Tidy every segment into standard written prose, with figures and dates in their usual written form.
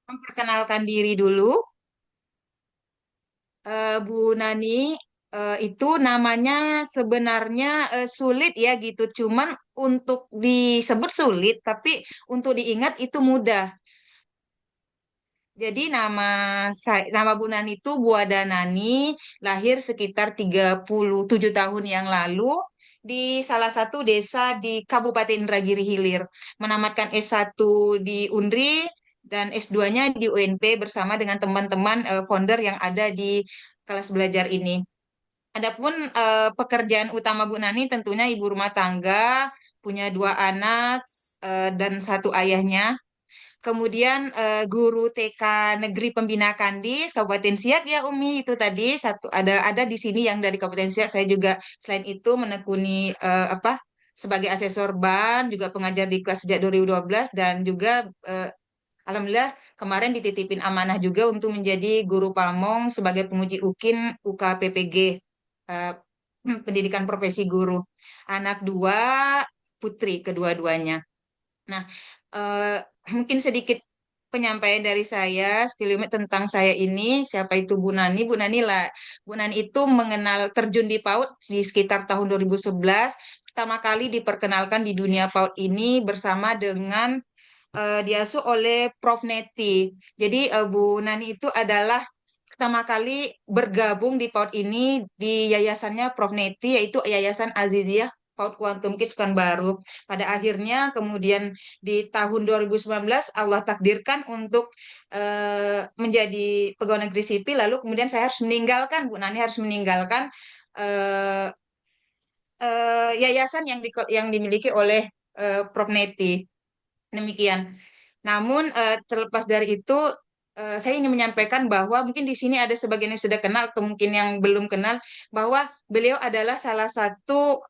Memperkenalkan diri dulu. Bu Nani, itu namanya sebenarnya sulit ya gitu. Cuman untuk disebut sulit, tapi untuk diingat itu mudah. Jadi nama Bu Nani itu Buada Nani, lahir sekitar 37 tahun yang lalu di salah satu desa di Kabupaten Indragiri Hilir. Menamatkan S1 di UNRI dan S2-nya di UNP bersama dengan teman-teman founder yang ada di kelas belajar ini. Adapun pekerjaan utama Bu Nani tentunya ibu rumah tangga, punya dua anak dan satu ayahnya. Kemudian guru TK Negeri Pembina Kandis Kabupaten Siak ya Umi itu tadi satu ada di sini yang dari Kabupaten Siak. Saya juga selain itu menekuni apa sebagai asesor BAN juga pengajar di kelas sejak 2012 dan juga alhamdulillah kemarin dititipin amanah juga untuk menjadi guru pamong sebagai penguji UKIN UKPPG eh, pendidikan profesi guru. Anak dua putri kedua-duanya. Nah, eh, mungkin sedikit penyampaian dari saya, sekelumit tentang saya ini, siapa itu Bu Nani. Bu Nani lah, Bu Nani itu mengenal terjun di PAUD di sekitar tahun 2011. Pertama kali diperkenalkan di dunia PAUD ini bersama dengan diasuh oleh Prof. Neti. Jadi Bu Nani itu adalah pertama kali bergabung di PAUD ini di yayasannya Prof. Neti, yaitu Yayasan Aziziyah PAUD Kuantum Kids Baru. Pada akhirnya kemudian di tahun 2019 Allah takdirkan untuk menjadi pegawai negeri sipil, lalu kemudian saya harus meninggalkan, Bu Nani harus meninggalkan eh, yayasan yang dimiliki oleh Prof. Neti. Demikian. Namun terlepas dari itu, saya ingin menyampaikan bahwa mungkin di sini ada sebagian yang sudah kenal atau mungkin yang belum kenal bahwa beliau adalah salah satu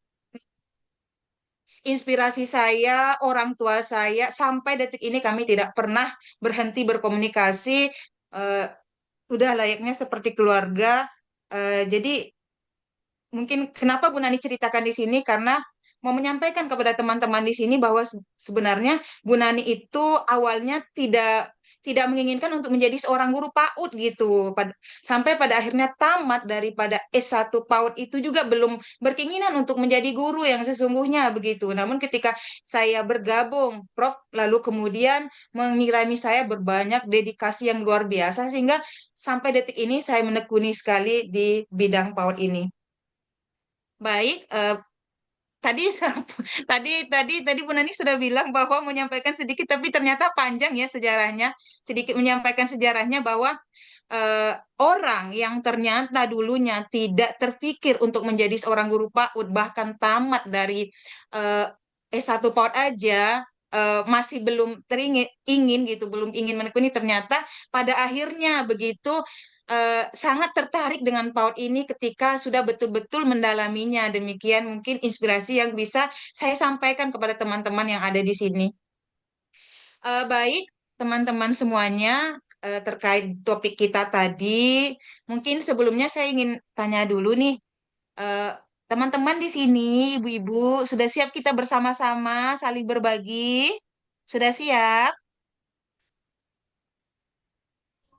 inspirasi saya, orang tua saya sampai detik ini kami tidak pernah berhenti berkomunikasi. eh, Udah layaknya seperti keluarga. Jadi mungkin kenapa Bu Nani ceritakan di sini karena mau menyampaikan kepada teman-teman di sini bahwa sebenarnya Bu Nani itu awalnya tidak menginginkan untuk menjadi seorang guru PAUD gitu. Sampai pada akhirnya tamat daripada S1 PAUD itu juga belum berkeinginan untuk menjadi guru yang sesungguhnya begitu. Namun ketika saya bergabung, Prof, lalu kemudian mengirami saya berbanyak dedikasi yang luar biasa sehingga sampai detik ini saya menekuni sekali di bidang PAUD ini. Baik, tadi tadi Bu Nani sudah bilang bahwa menyampaikan sedikit, tapi ternyata panjang ya sejarahnya. Sedikit menyampaikan sejarahnya bahwa eh, orang yang ternyata dulunya tidak terfikir untuk menjadi seorang guru PAUD, bahkan tamat dari eh, S1 PAUD aja, masih belum ingin gitu, belum ingin menekuni, ternyata pada akhirnya begitu sangat tertarik dengan PAUD ini ketika sudah betul-betul mendalaminya. Demikian mungkin inspirasi yang bisa saya sampaikan kepada teman-teman yang ada di sini. Baik, teman-teman semuanya, terkait topik kita tadi, mungkin sebelumnya saya ingin tanya dulu nih, eh, teman-teman di sini, ibu-ibu, sudah siap kita bersama-sama saling berbagi? Sudah siap?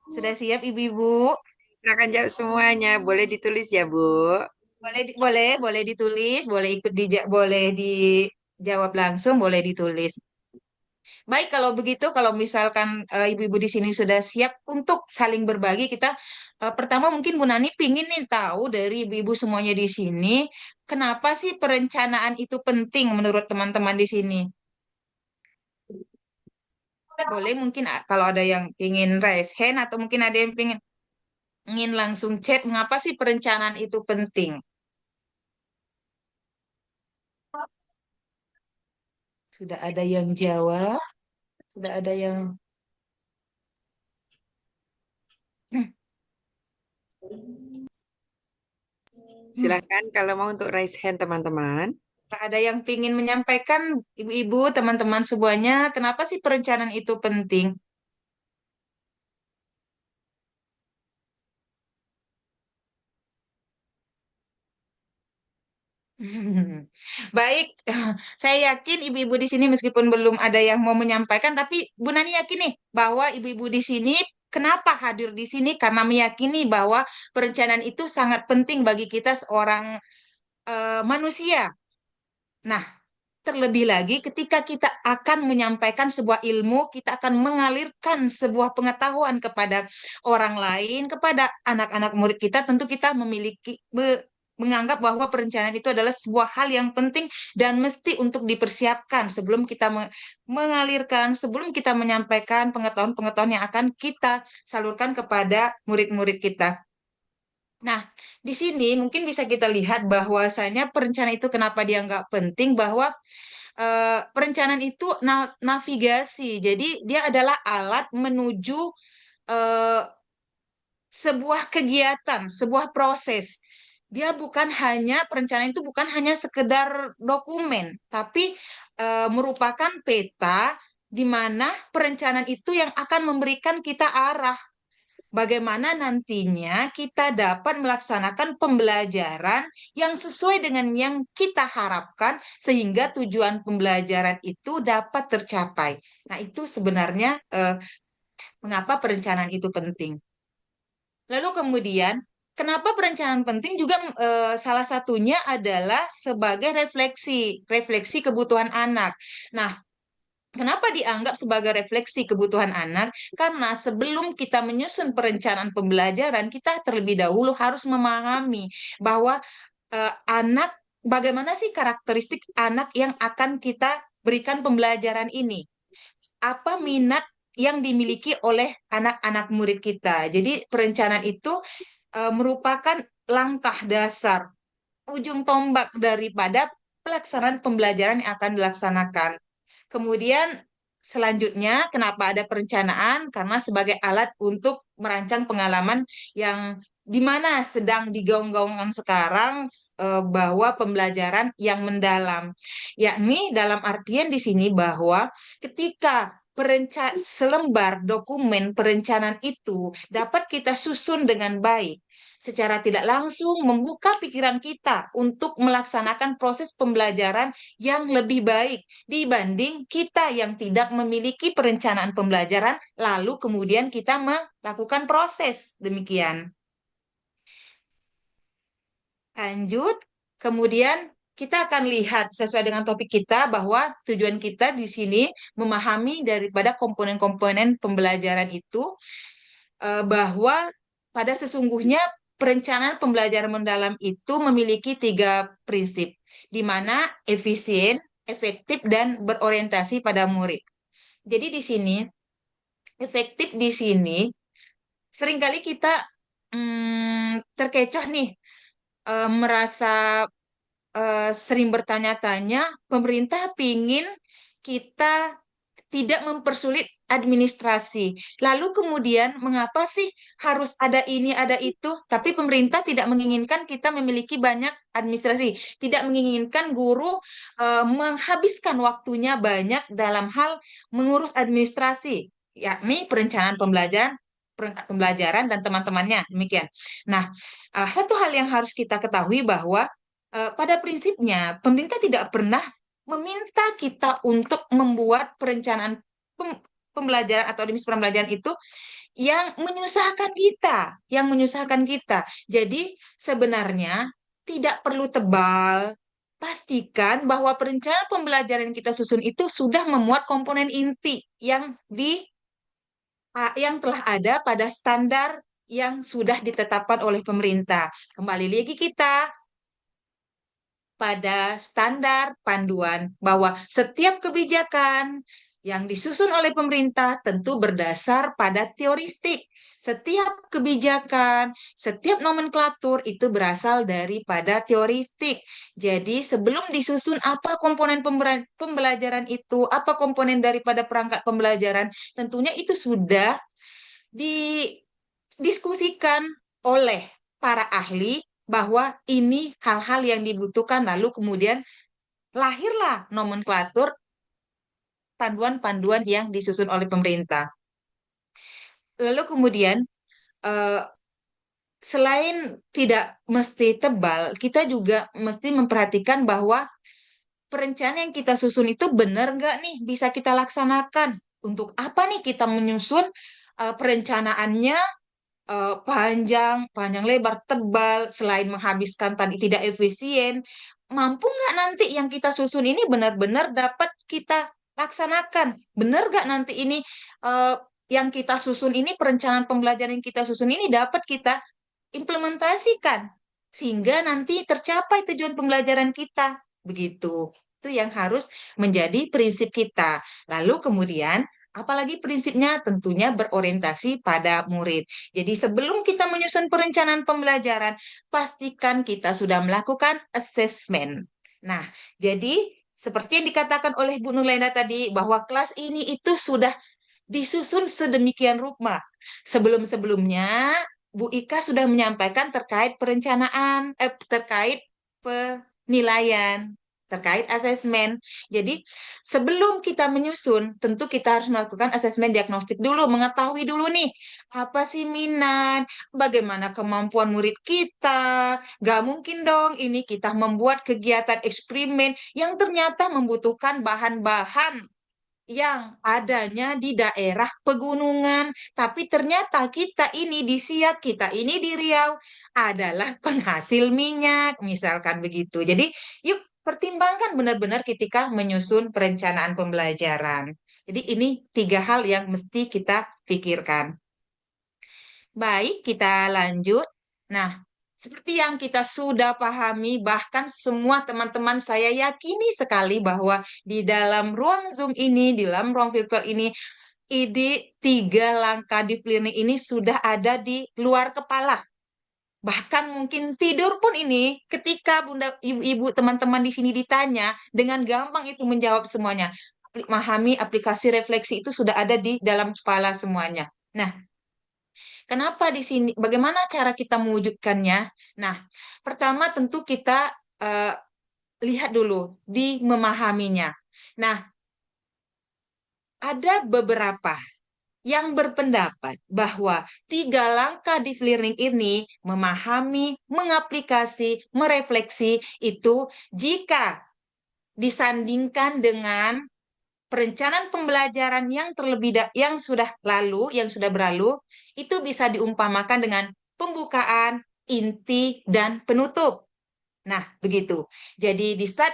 Sudah siap, ibu-ibu? Silakan jawab semuanya. Boleh ditulis ya, Bu. Boleh, boleh ditulis, boleh boleh dijawab langsung, boleh ditulis. Baik, kalau begitu, kalau misalkan ibu-ibu di sini sudah siap untuk saling berbagi, kita pertama mungkin Bu Nani pingin nih tahu dari ibu-ibu semuanya di sini, kenapa sih perencanaan itu penting menurut teman-teman di sini? Boleh mungkin kalau ada yang ingin raise hand atau mungkin ada yang ingin langsung chat, mengapa sih perencanaan itu penting? Sudah ada yang jawab, sudah ada yang Silakan kalau mau untuk raise hand teman-teman. ada yang ingin menyampaikan, ibu-ibu, teman-teman semuanya, kenapa sih perencanaan itu penting? Baik, saya yakin ibu-ibu di sini meskipun belum ada yang mau menyampaikan, tapi Bu Nani yakin nih bahwa ibu-ibu di sini kenapa hadir di sini karena meyakini bahwa perencanaan itu sangat penting bagi kita seorang manusia. Nah, terlebih lagi ketika kita akan menyampaikan sebuah ilmu, kita akan mengalirkan sebuah pengetahuan kepada orang lain, kepada anak-anak murid kita, tentu kita menganggap bahwa perencanaan itu adalah sebuah hal yang penting dan mesti untuk dipersiapkan sebelum kita mengalirkan, sebelum kita menyampaikan pengetahuan-pengetahuan yang akan kita salurkan kepada murid-murid kita. Nah, di sini mungkin bisa kita lihat bahwasanya perencanaan itu kenapa dia nggak penting, bahwa perencanaan itu navigasi. Jadi dia adalah alat menuju eh, sebuah kegiatan, sebuah proses. Dia bukan hanya perencanaan itu bukan hanya sekedar dokumen, tapi merupakan peta di mana perencanaan itu yang akan memberikan kita arah bagaimana nantinya kita dapat melaksanakan pembelajaran yang sesuai dengan yang kita harapkan sehingga tujuan pembelajaran itu dapat tercapai. Nah, itu sebenarnya mengapa perencanaan itu penting. Lalu kemudian, kenapa perencanaan penting juga salah satunya adalah sebagai refleksi, refleksi kebutuhan anak. Nah, kenapa dianggap sebagai refleksi kebutuhan anak? Karena sebelum kita menyusun perencanaan pembelajaran, kita terlebih dahulu harus memahami bahwa anak, bagaimana sih karakteristik anak yang akan kita berikan pembelajaran ini? Apa minat yang dimiliki oleh anak-anak murid kita? Jadi perencanaan itu merupakan langkah dasar, ujung tombak daripada pelaksanaan pembelajaran yang akan dilaksanakan. Kemudian selanjutnya, kenapa ada perencanaan? Karena sebagai alat untuk merancang pengalaman yang di mana sedang digaung-gaungkan sekarang bahwa pembelajaran yang mendalam. Yakni dalam artian di sini bahwa ketika selembar dokumen perencanaan itu dapat kita susun dengan baik, secara tidak langsung membuka pikiran kita untuk melaksanakan proses pembelajaran yang lebih baik dibanding kita yang tidak memiliki perencanaan pembelajaran, lalu kemudian kita melakukan proses demikian. Lanjut, kemudian kita akan lihat sesuai dengan topik kita bahwa tujuan kita di sini memahami daripada komponen-komponen pembelajaran itu bahwa pada sesungguhnya perencanaan pembelajaran mendalam itu memiliki tiga prinsip, di mana efisien, efektif, dan berorientasi pada murid. Jadi di sini, efektif di sini, seringkali kita terkecoh nih, merasa sering bertanya-tanya, pemerintah pingin kita tidak mempersulit administrasi. Lalu kemudian mengapa sih harus ada ini, ada itu? Tapi pemerintah tidak menginginkan kita memiliki banyak administrasi, tidak menginginkan guru menghabiskan waktunya banyak dalam hal mengurus administrasi, yakni perencanaan pembelajaran, perangkat pembelajaran dan teman-temannya. Demikian. Nah, satu hal yang harus kita ketahui bahwa pada prinsipnya pemerintah tidak pernah meminta kita untuk membuat perencanaan pembelajaran atau administrasi pembelajaran itu yang menyusahkan kita. Jadi sebenarnya tidak perlu tebal. Pastikan bahwa perencanaan pembelajaran yang kita susun itu sudah memuat komponen inti yang telah ada pada standar yang sudah ditetapkan oleh pemerintah. Kembali lagi kita pada standar panduan bahwa setiap kebijakan yang disusun oleh pemerintah tentu berdasar pada teoristik. Setiap kebijakan, setiap nomenklatur itu berasal daripada teoristik. Jadi sebelum disusun apa komponen pembelajaran itu, apa komponen daripada perangkat pembelajaran, tentunya itu sudah didiskusikan oleh para ahli bahwa ini hal-hal yang dibutuhkan, lalu kemudian lahirlah nomenklatur panduan-panduan yang disusun oleh pemerintah. Lalu kemudian eh, selain tidak mesti tebal, kita juga mesti memperhatikan bahwa perencanaan yang kita susun itu benar nggak nih bisa kita laksanakan. Untuk apa nih kita menyusun perencanaannya panjang, panjang lebar, tebal, selain menghabiskan tadi tidak efisien, mampu nggak nanti yang kita susun ini benar-benar dapat kita laksanakan? Benar nggak nanti ini eh, yang kita susun ini, perencanaan pembelajaran yang kita susun ini dapat kita implementasikan sehingga nanti tercapai tujuan pembelajaran kita. Begitu. Itu yang harus menjadi prinsip kita. Lalu kemudian apalagi prinsipnya tentunya berorientasi pada murid. Jadi sebelum kita menyusun perencanaan pembelajaran, pastikan kita sudah melakukan assessment. Nah, jadi seperti yang dikatakan oleh Bu Nurlena tadi, bahwa kelas ini itu sudah disusun sedemikian rupa. Sebelum-sebelumnya, Bu Ika sudah menyampaikan terkait perencanaan, terkait penilaian, terkait asesmen. Jadi, sebelum kita menyusun, tentu kita harus melakukan asesmen diagnostik dulu, mengetahui dulu nih, apa sih minat, bagaimana kemampuan murid kita. Gak mungkin dong ini kita membuat kegiatan eksperimen yang ternyata membutuhkan bahan-bahan yang adanya di daerah pegunungan. Tapi ternyata kita ini di Siak, kita ini di Riau adalah penghasil minyak, misalkan begitu. Jadi, yuk pertimbangkan benar-benar ketika menyusun perencanaan pembelajaran. Jadi, ini tiga hal yang mesti kita pikirkan. Baik, kita lanjut. Nah, seperti yang kita sudah pahami, bahkan semua teman-teman saya yakini sekali bahwa di dalam ruang Zoom ini, di dalam ruang virtual ini, ide tiga langkah deep learning ini sudah ada di luar kepala. Bahkan mungkin tidur pun ini, ketika bunda, ibu-ibu, teman-teman di sini ditanya, dengan gampang itu menjawab semuanya. Memahami aplikasi refleksi itu sudah ada di dalam kepala semuanya. Nah, kenapa di sini? Bagaimana cara kita mewujudkannya? Nah, pertama tentu kita eh, lihat dulu di memahaminya. Nah, ada beberapa yang berpendapat bahwa tiga langkah deep learning ini memahami, mengaplikasi, merefleksi itu jika disandingkan dengan perencanaan pembelajaran yang yang sudah lalu, yang sudah berlalu, itu bisa diumpamakan dengan pembukaan, inti, dan penutup. Nah, begitu. Jadi di saat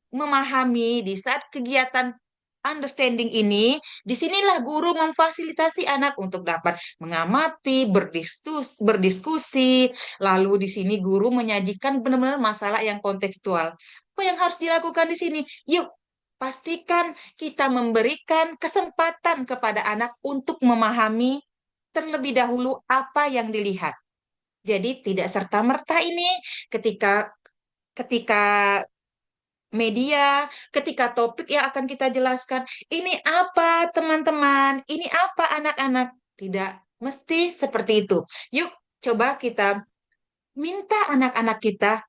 memahami, di saat kegiatan understanding ini, disinilah guru memfasilitasi anak untuk dapat mengamati, berdiskusi, lalu di sini guru menyajikan benar-benar masalah yang kontekstual. Apa yang harus dilakukan di sini? Yuk, pastikan kita memberikan kesempatan kepada anak untuk memahami terlebih dahulu apa yang dilihat. Jadi tidak serta-merta ini ketika ketika media, ketika topik yang akan kita jelaskan, ini apa teman-teman, ini apa anak-anak. Tidak mesti seperti itu. Yuk, coba kita minta anak-anak kita,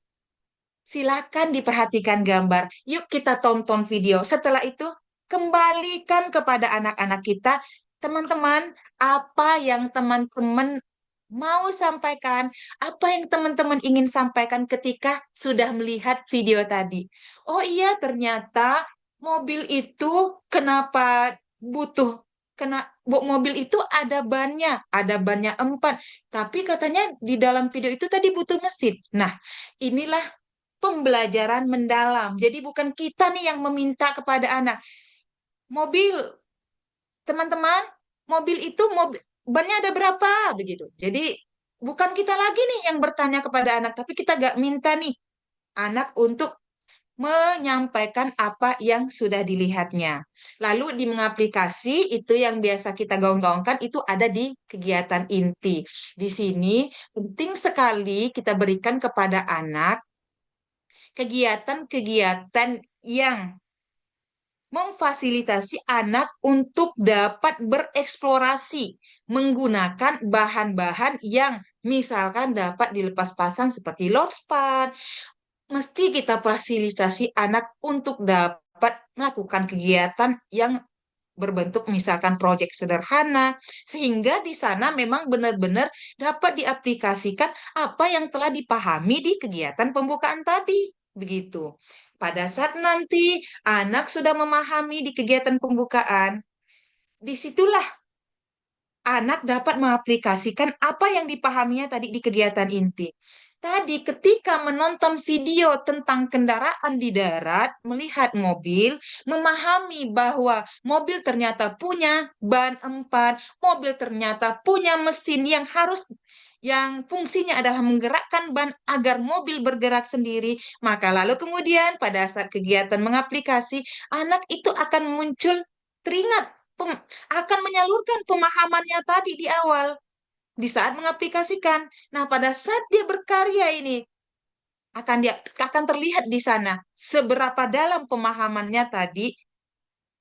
silakan diperhatikan gambar. Yuk kita tonton video. Setelah itu, kembalikan kepada anak-anak kita, teman-teman, apa yang teman-teman mau sampaikan, apa yang teman-teman ingin sampaikan ketika sudah melihat video tadi. Oh iya, ternyata mobil itu kenapa butuh mobil itu ada bannya 4, tapi katanya di dalam video itu tadi butuh mesin. Nah, inilah pembelajaran mendalam. Jadi bukan kita nih yang meminta kepada anak. Mobil, teman-teman, mobil itu bannya ada berapa begitu. Jadi bukan kita lagi nih yang bertanya kepada anak, tapi kita gak minta nih anak untuk menyampaikan apa yang sudah dilihatnya. Lalu di mengaplikasi itu yang biasa kita gaung-gaungkan itu ada di kegiatan inti. Di sini penting sekali kita berikan kepada anak kegiatan-kegiatan yang memfasilitasi anak untuk dapat bereksplorasi menggunakan bahan-bahan yang misalkan dapat dilepas pasang seperti loadspan. Mesti kita fasilitasi anak untuk dapat melakukan kegiatan yang berbentuk misalkan proyek sederhana, sehingga di sana memang benar-benar dapat diaplikasikan apa yang telah dipahami di kegiatan pembukaan tadi. Begitu. Pada saat nanti anak sudah memahami di kegiatan pembukaan, disitulah anak dapat mengaplikasikan apa yang dipahaminya tadi di kegiatan inti. Tadi ketika menonton video tentang kendaraan di darat, melihat mobil, memahami bahwa mobil ternyata punya ban 4, mobil ternyata punya mesin yang fungsinya adalah menggerakkan ban agar mobil bergerak sendiri, maka lalu kemudian pada saat kegiatan mengaplikasi, anak itu akan muncul teringat akan menyalurkan pemahamannya tadi di awal di saat mengaplikasikan. Nah, pada saat dia berkarya ini akan terlihat di sana seberapa dalam pemahamannya tadi.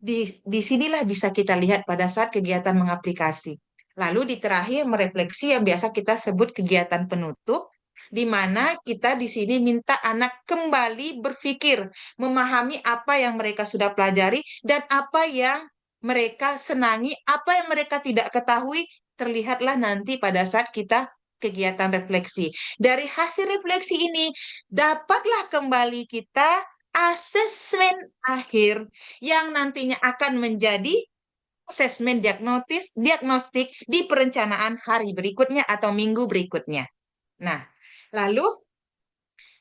Di sinilah bisa kita lihat pada saat kegiatan mengaplikasi. Lalu di terakhir merefleksi yang biasa kita sebut kegiatan penutup, di mana kita di sini minta anak kembali berpikir, memahami apa yang mereka sudah pelajari dan apa yang mereka senangi, apa yang mereka tidak ketahui, terlihatlah nanti pada saat kita kegiatan refleksi. Dari hasil refleksi ini, dapatlah kembali kita asesmen akhir yang nantinya akan menjadi asesmen diagnostik di perencanaan hari berikutnya atau minggu berikutnya. Nah, lalu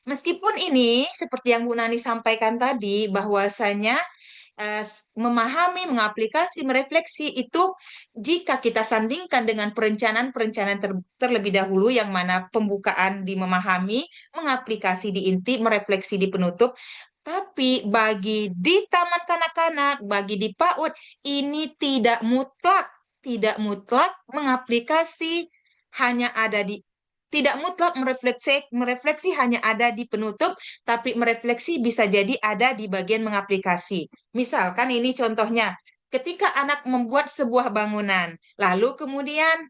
meskipun ini seperti yang Bu Nani sampaikan tadi bahwasanya memahami, mengaplikasi, merefleksi itu jika kita sandingkan dengan perencanaan-perencanaan terlebih dahulu yang mana pembukaan di memahami, mengaplikasi di inti, merefleksi di penutup, tapi bagi di taman kanak-kanak, bagi di PAUD, ini tidak mutlak mengaplikasi hanya ada di tidak mutlak merefleksi hanya ada di penutup, tapi merefleksi bisa jadi ada di bagian mengaplikasi. Misalkan ini contohnya, ketika anak membuat sebuah bangunan, lalu kemudian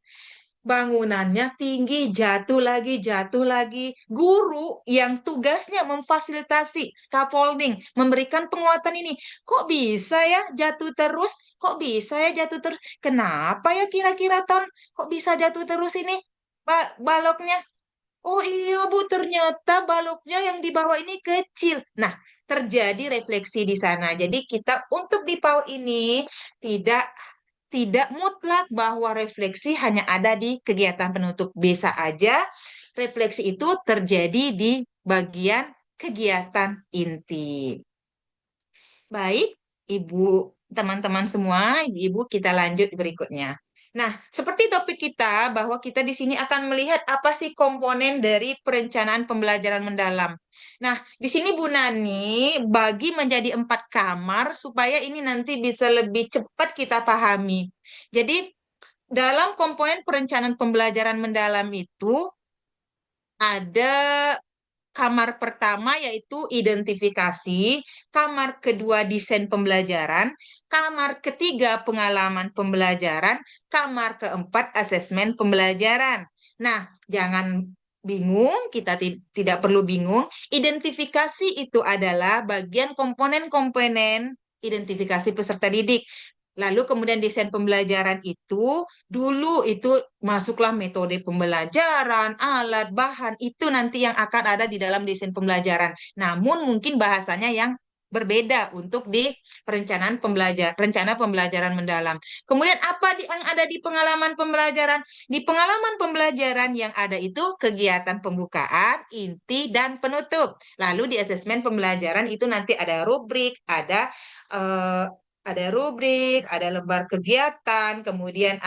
bangunannya tinggi, jatuh lagi. Guru yang tugasnya memfasilitasi scaffolding, memberikan penguatan ini. Kok bisa ya jatuh terus? Kok bisa ya jatuh terus? Kenapa ya kira-kira Ton? Kok bisa jatuh terus ini? Baloknya. Oh iya Bu, ternyata baloknya yang di bawah ini kecil. Nah, terjadi refleksi di sana. Jadi kita untuk di PAUD ini tidak tidak mutlak bahwa refleksi hanya ada di kegiatan penutup. Bisa aja refleksi itu terjadi di bagian kegiatan inti. Baik, Ibu, teman-teman semua, Ibu, kita lanjut berikutnya. Nah, seperti topik kita bahwa kita di sini akan melihat apa sih komponen dari perencanaan pembelajaran mendalam. Nah, di sini Bu Nani bagi menjadi 4 kamar supaya ini nanti bisa lebih cepat kita pahami. Jadi, dalam komponen perencanaan pembelajaran mendalam itu ada kamar pertama yaitu identifikasi, kamar kedua desain pembelajaran, kamar ketiga pengalaman pembelajaran, kamar keempat asesmen pembelajaran. Nah, jangan bingung, kita tidak perlu bingung. Identifikasi itu adalah bagian komponen-komponen identifikasi peserta didik. Lalu kemudian desain pembelajaran itu, dulu itu masuklah metode pembelajaran, alat, bahan, itu nanti yang akan ada di dalam desain pembelajaran. Namun mungkin bahasanya yang berbeda untuk di rencana pembelajaran mendalam. Kemudian apa yang ada di pengalaman pembelajaran? Di pengalaman pembelajaran yang ada itu kegiatan pembukaan, inti, dan penutup. Lalu di asesmen pembelajaran itu nanti eh, ada rubrik, ada lembar kegiatan, kemudian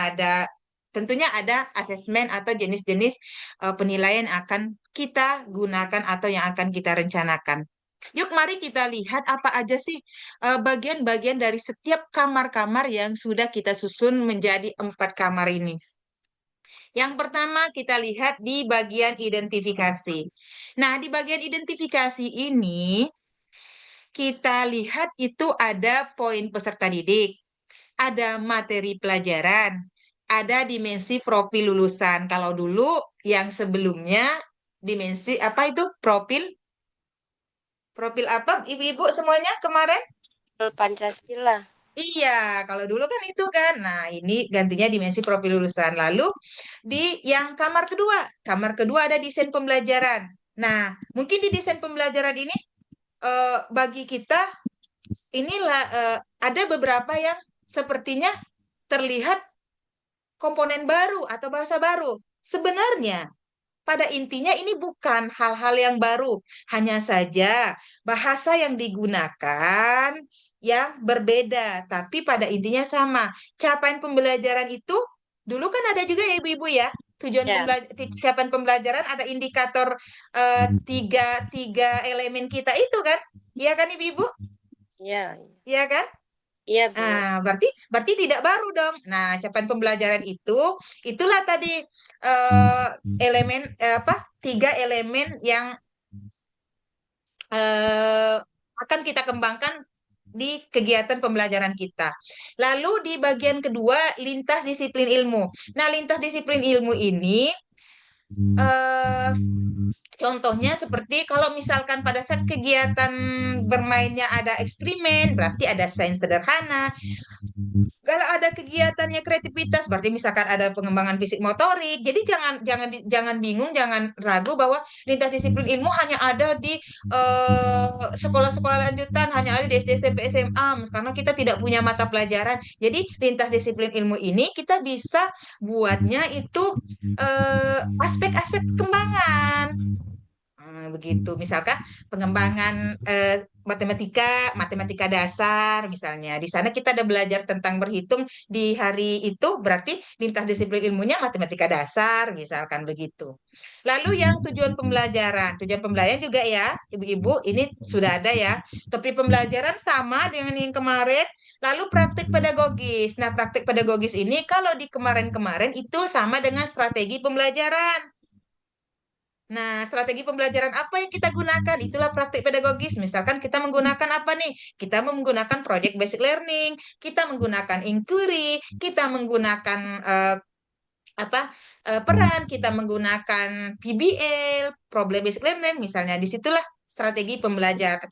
tentunya ada asesmen atau jenis-jenis penilaian yang akan kita gunakan atau yang akan kita rencanakan. Yuk, mari kita lihat apa aja sih bagian-bagian dari setiap kamar-kamar yang sudah kita susun menjadi 4 kamar ini. Yang pertama kita lihat di bagian identifikasi. Nah, di bagian identifikasi ini kita lihat itu ada poin peserta didik, ada materi pelajaran, ada dimensi profil lulusan. Kalau dulu yang sebelumnya dimensi apa itu? Profil apa? Ibu-ibu semuanya kemarin? Pancasila. Iya, kalau dulu kan itu kan. Nah, ini gantinya dimensi profil lulusan. Lalu di yang kamar kedua ada desain pembelajaran. Nah, mungkin di desain pembelajaran ini bagi kita inilah ada beberapa yang sepertinya terlihat komponen baru atau bahasa baru. Sebenarnya pada intinya ini bukan hal-hal yang baru, hanya saja bahasa yang digunakan yang berbeda, tapi pada intinya sama. Capaian pembelajaran itu dulu kan ada juga ya ibu-ibu ya. Ya, Capaian pembelajaran ada indikator tiga tiga elemen kita itu kan, iya kan ibu-ibu, ya, iya kan? iya Bu. Nah, berarti berarti tidak baru dong. Nah, capaian pembelajaran itu itulah tadi eh, elemen apa? Tiga elemen yang eh, akan kita kembangkan di kegiatan pembelajaran kita. Lalu di bagian kedua, lintas disiplin ilmu. Nah, lintas disiplin ilmu ini eh, contohnya seperti kalau misalkan pada saat kegiatan bermainnya ada eksperimen, berarti ada sains sederhana. Kalau ada kegiatannya kreativitas, berarti misalkan ada pengembangan fisik motorik. Jadi jangan bingung, jangan ragu bahwa lintas disiplin ilmu hanya ada di sekolah-sekolah lanjutan, hanya ada di SD, SMP, SMA, karena kita tidak punya mata pelajaran. Jadi lintas disiplin ilmu ini kita bisa buatnya itu aspek-aspek perkembangan. Begitu. Misalkan pengembangan matematika, matematika dasar misalnya. Di sana kita ada belajar tentang berhitung di hari itu berarti lintas disiplin ilmunya matematika dasar misalkan begitu. Lalu yang tujuan pembelajaran juga ya, ibu-ibu ini sudah ada ya. Tapi pembelajaran sama dengan yang kemarin. Lalu praktik pedagogis. Nah, praktik pedagogis ini kalau di kemarin-kemarin itu sama dengan strategi pembelajaran. Nah, strategi pembelajaran apa yang kita gunakan? Itulah praktik pedagogis. Misalkan kita menggunakan apa nih? Kita menggunakan project basic learning, kita menggunakan inquiry, kita menggunakan apa peran, kita menggunakan PBL, problem basic learning. Misalnya, disitulah strategi pembelajaran.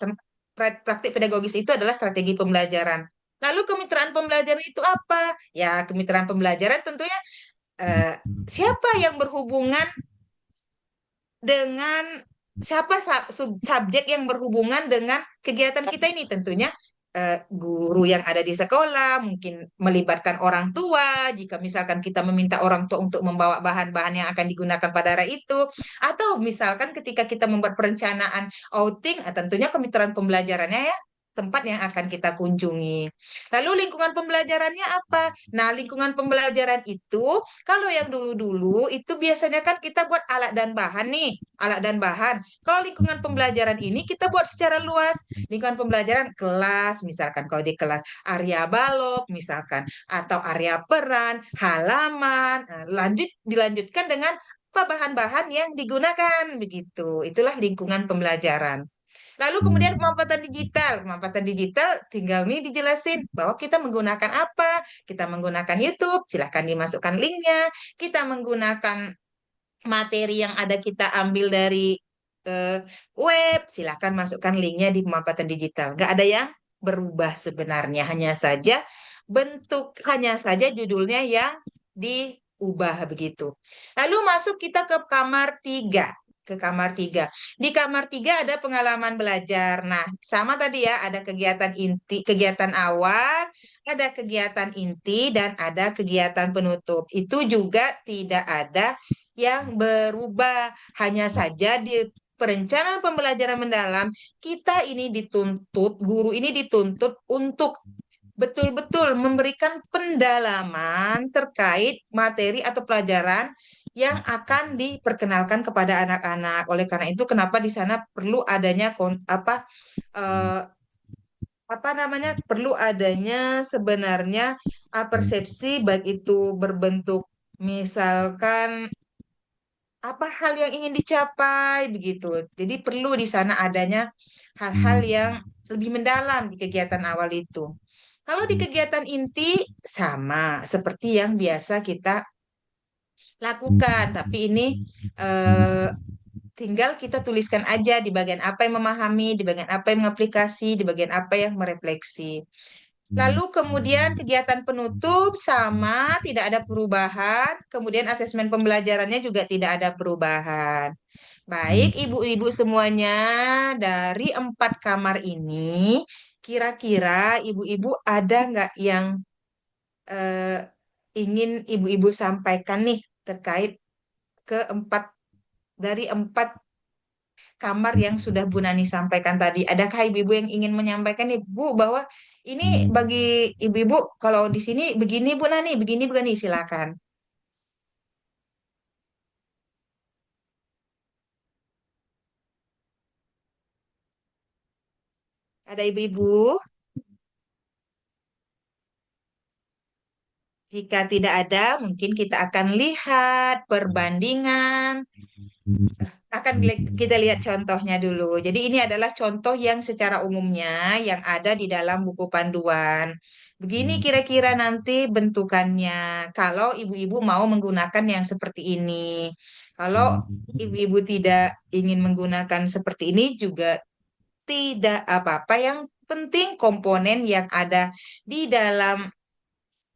Praktik pedagogis itu adalah strategi pembelajaran. Lalu kemitraan pembelajaran itu apa? Ya, kemitraan pembelajaran tentunya eh, siapa yang berhubungan dengan subjek yang berhubungan dengan kegiatan kita ini tentunya guru yang ada di sekolah, mungkin melibatkan orang tua, jika misalkan kita meminta orang tua untuk membawa bahan-bahan yang akan digunakan pada hari itu, atau misalkan ketika kita membuat perencanaan outing, tentunya kemitraan pembelajarannya ya, tempat yang akan kita kunjungi. Lalu lingkungan pembelajarannya apa? Nah, lingkungan pembelajaran itu kalau yang dulu-dulu itu biasanya kan kita buat alat dan bahan nih, alat dan bahan. Kalau lingkungan pembelajaran ini kita buat secara luas. Lingkungan pembelajaran kelas, misalkan kalau di kelas area balok, misalkan, atau area peran, halaman, dilanjutkan dengan apa bahan-bahan yang digunakan begitu. Itulah lingkungan pembelajaran. Lalu kemudian pemanfaatan digital tinggal nih dijelasin bahwa kita menggunakan apa, kita menggunakan YouTube, silahkan dimasukkan linknya, kita menggunakan materi yang ada kita ambil dari web, silahkan masukkan linknya di pemanfaatan digital. Nggak ada yang berubah sebenarnya, hanya saja judulnya yang diubah begitu. Lalu masuk kita ke kamar 3. Ke kamar 3. Di kamar 3 ada pengalaman belajar. Nah, sama tadi ya, ada kegiatan inti, kegiatan awal, ada kegiatan inti, dan ada kegiatan penutup. Itu juga tidak ada yang berubah. Hanya saja di perencanaan pembelajaran mendalam, guru ini dituntut untuk betul-betul memberikan pendalaman terkait materi atau pelajaran yang akan diperkenalkan kepada anak-anak. Oleh karena itu, kenapa di sana perlu adanya eh, apa namanya? Perlu adanya sebenarnya persepsi baik itu berbentuk misalkan apa hal yang ingin dicapai begitu. Jadi perlu di sana adanya hal-hal yang lebih mendalam di kegiatan awal itu. Kalau di kegiatan inti sama seperti yang biasa kita lakukan, tapi ini eh, tinggal kita tuliskan aja di bagian apa yang memahami, di bagian apa yang mengaplikasi, di bagian apa yang merefleksi. Lalu kemudian kegiatan penutup sama, tidak ada perubahan. Kemudian asesmen pembelajarannya juga tidak ada perubahan. Baik, ibu-ibu semuanya, dari 4 kamar ini, kira-kira ibu-ibu ada nggak yang eh, ingin ibu-ibu sampaikan nih terkait keempat dari 4 kamar yang sudah Bu Nani sampaikan tadi? Adakah ibu-ibu yang ingin menyampaikan nih, Bu, bahwa ini bagi ibu-ibu kalau di sini begini Bu Nani, begini Bu Nani, silakan. Ada ibu-ibu? Jika tidak ada, mungkin kita akan lihat perbandingan. Kita lihat contohnya dulu. Jadi ini adalah contoh yang secara umumnya yang ada di dalam buku panduan. Begini kira-kira nanti bentukannya. Kalau ibu-ibu mau menggunakan yang seperti ini. Kalau ibu-ibu tidak ingin menggunakan seperti ini juga tidak apa-apa. Yang penting komponen yang ada di dalam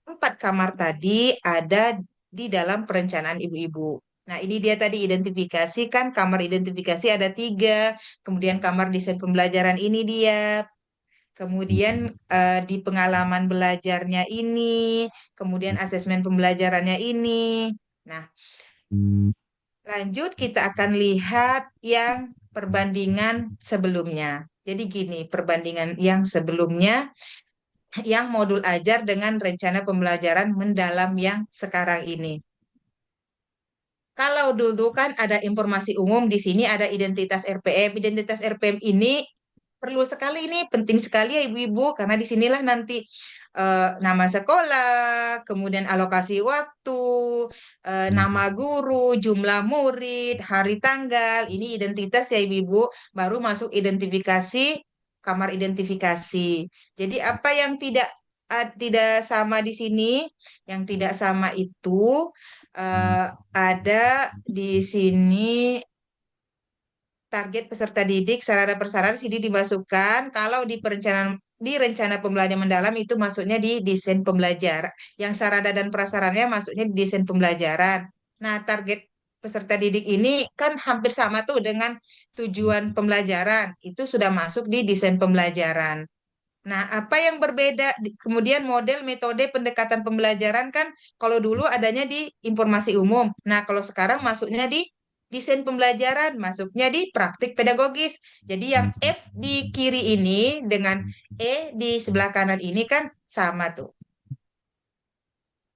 4 kamar tadi ada di dalam perencanaan ibu-ibu. Nah, ini dia tadi identifikasi kan, kamar identifikasi ada 3, kemudian kamar desain pembelajaran ini dia, kemudian di pengalaman belajarnya ini, kemudian asesmen pembelajarannya ini. Nah, lanjut kita akan lihat yang perbandingan sebelumnya. Jadi gini, perbandingan yang sebelumnya yang modul ajar dengan rencana pembelajaran mendalam yang sekarang ini. Kalau dulu kan ada informasi umum, di sini ada identitas RPM. Identitas RPM ini perlu sekali, ini penting sekali ya ibu-ibu, karena di sinilah nanti nama sekolah, kemudian alokasi waktu, nama guru, jumlah murid, hari tanggal, ini identitas ya ibu-ibu, baru masuk identifikasi, kamar identifikasi. Jadi apa yang tidak sama di sini, yang tidak sama itu ada di sini target peserta didik, sarana prasarana sini dimasukkan. Kalau di rencana pembelajaran mendalam itu masuknya di desain pembelajaran. Yang sarana dan prasarannya masuknya di desain pembelajaran. Nah, target peserta didik ini kan hampir sama tuh dengan tujuan pembelajaran. Itu sudah masuk di desain pembelajaran. Nah, apa yang berbeda? Kemudian model metode pendekatan pembelajaran kan kalau dulu adanya di informasi umum. Nah, kalau sekarang masuknya di desain pembelajaran, masuknya di praktik pedagogis. Jadi yang F di kiri ini dengan E di sebelah kanan ini kan sama tuh.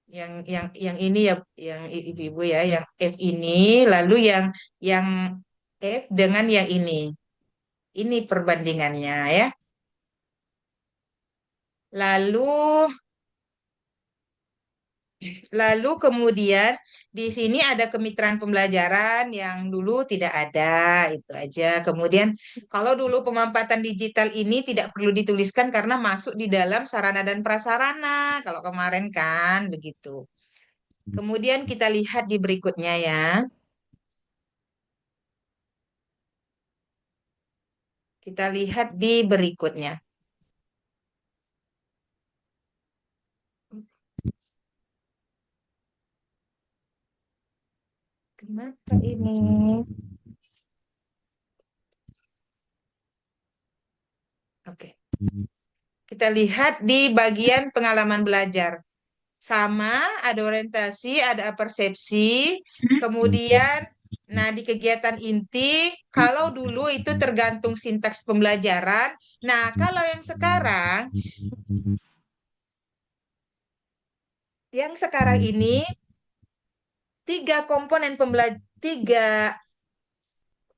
Yang ini ya, yang ibu-ibu ya, yang F ini, lalu yang F dengan yang ini. Ini perbandingannya ya. Lalu Lalu kemudian di sini ada kemitraan pembelajaran yang dulu tidak ada, itu aja. Kemudian kalau dulu pemampatan digital ini tidak perlu dituliskan karena masuk di dalam sarana dan prasarana. Kalau kemarin kan begitu. Kemudian kita lihat di berikutnya ya. Kita lihat di berikutnya. Kenapa ini? Oke. Kita lihat di bagian pengalaman belajar. Sama, ada orientasi, ada persepsi, kemudian, nah di kegiatan inti, kalau dulu itu tergantung sintaks pembelajaran, nah kalau yang sekarang ini, tiga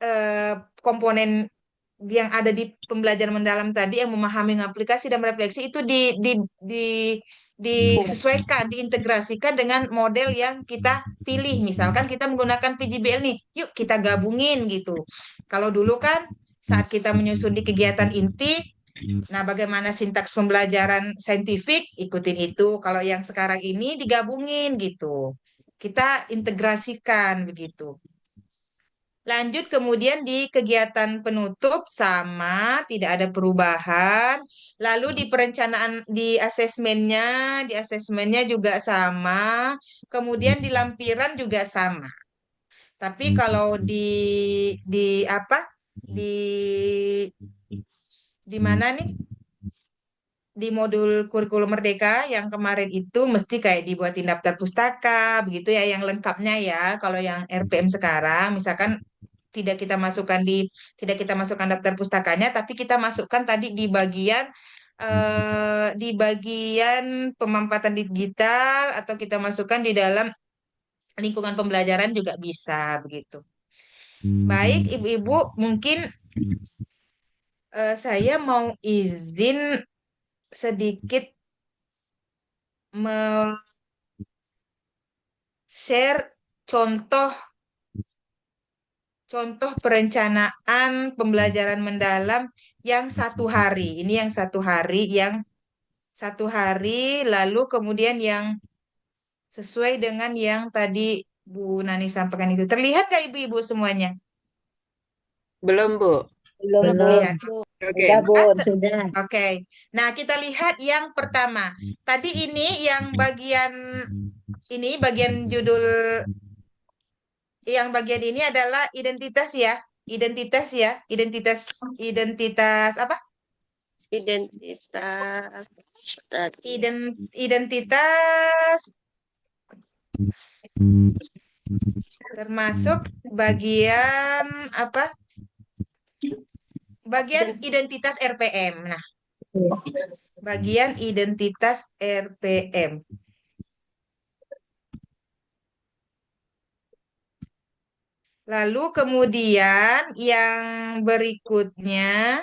eh, komponen yang ada di pembelajaran mendalam tadi yang memahami, aplikasi dan refleksi itu di disesuaikan, diintegrasikan dengan model yang kita pilih. Misalkan kita menggunakan PJBL nih, yuk kita gabungin gitu. Kalau dulu kan saat kita menyusun di kegiatan inti, nah bagaimana sintaks pembelajaran saintifik, ikutin itu. Kalau yang sekarang ini digabungin gitu. Kita integrasikan begitu. Lanjut kemudian di kegiatan penutup sama, tidak ada perubahan. Lalu di asesmennya juga sama. Kemudian di lampiran juga sama. Tapi kalau di apa? Di di mana nih? Di modul kurikulum Merdeka yang kemarin itu mesti kayak dibuatin daftar pustaka, begitu ya, yang lengkapnya ya. Kalau yang RPM sekarang, misalkan tidak kita masukkan daftar pustakanya, tapi kita masukkan tadi di bagian pemanfaatan digital atau kita masukkan di dalam lingkungan pembelajaran juga bisa begitu. Baik, ibu-ibu, mungkin saya mau izin sedikit share contoh contoh perencanaan pembelajaran mendalam yang 1 hari. Ini yang 1 hari, lalu kemudian yang sesuai dengan yang tadi Bu Nani sampaikan itu. Terlihat nggak ibu-ibu semuanya? Belum, Bu. Belum, Bu. Terlihat. Oke. Sudah, Bu. Sudah. Oke. Nah, kita lihat yang pertama. Tadi ini yang bagian judul, yang bagian ini adalah identitas ya. Identitas apa? Identitas tadi. Identitas termasuk bagian apa? Bagian identitas RPM. Nah, bagian identitas RPM. Lalu kemudian yang berikutnya,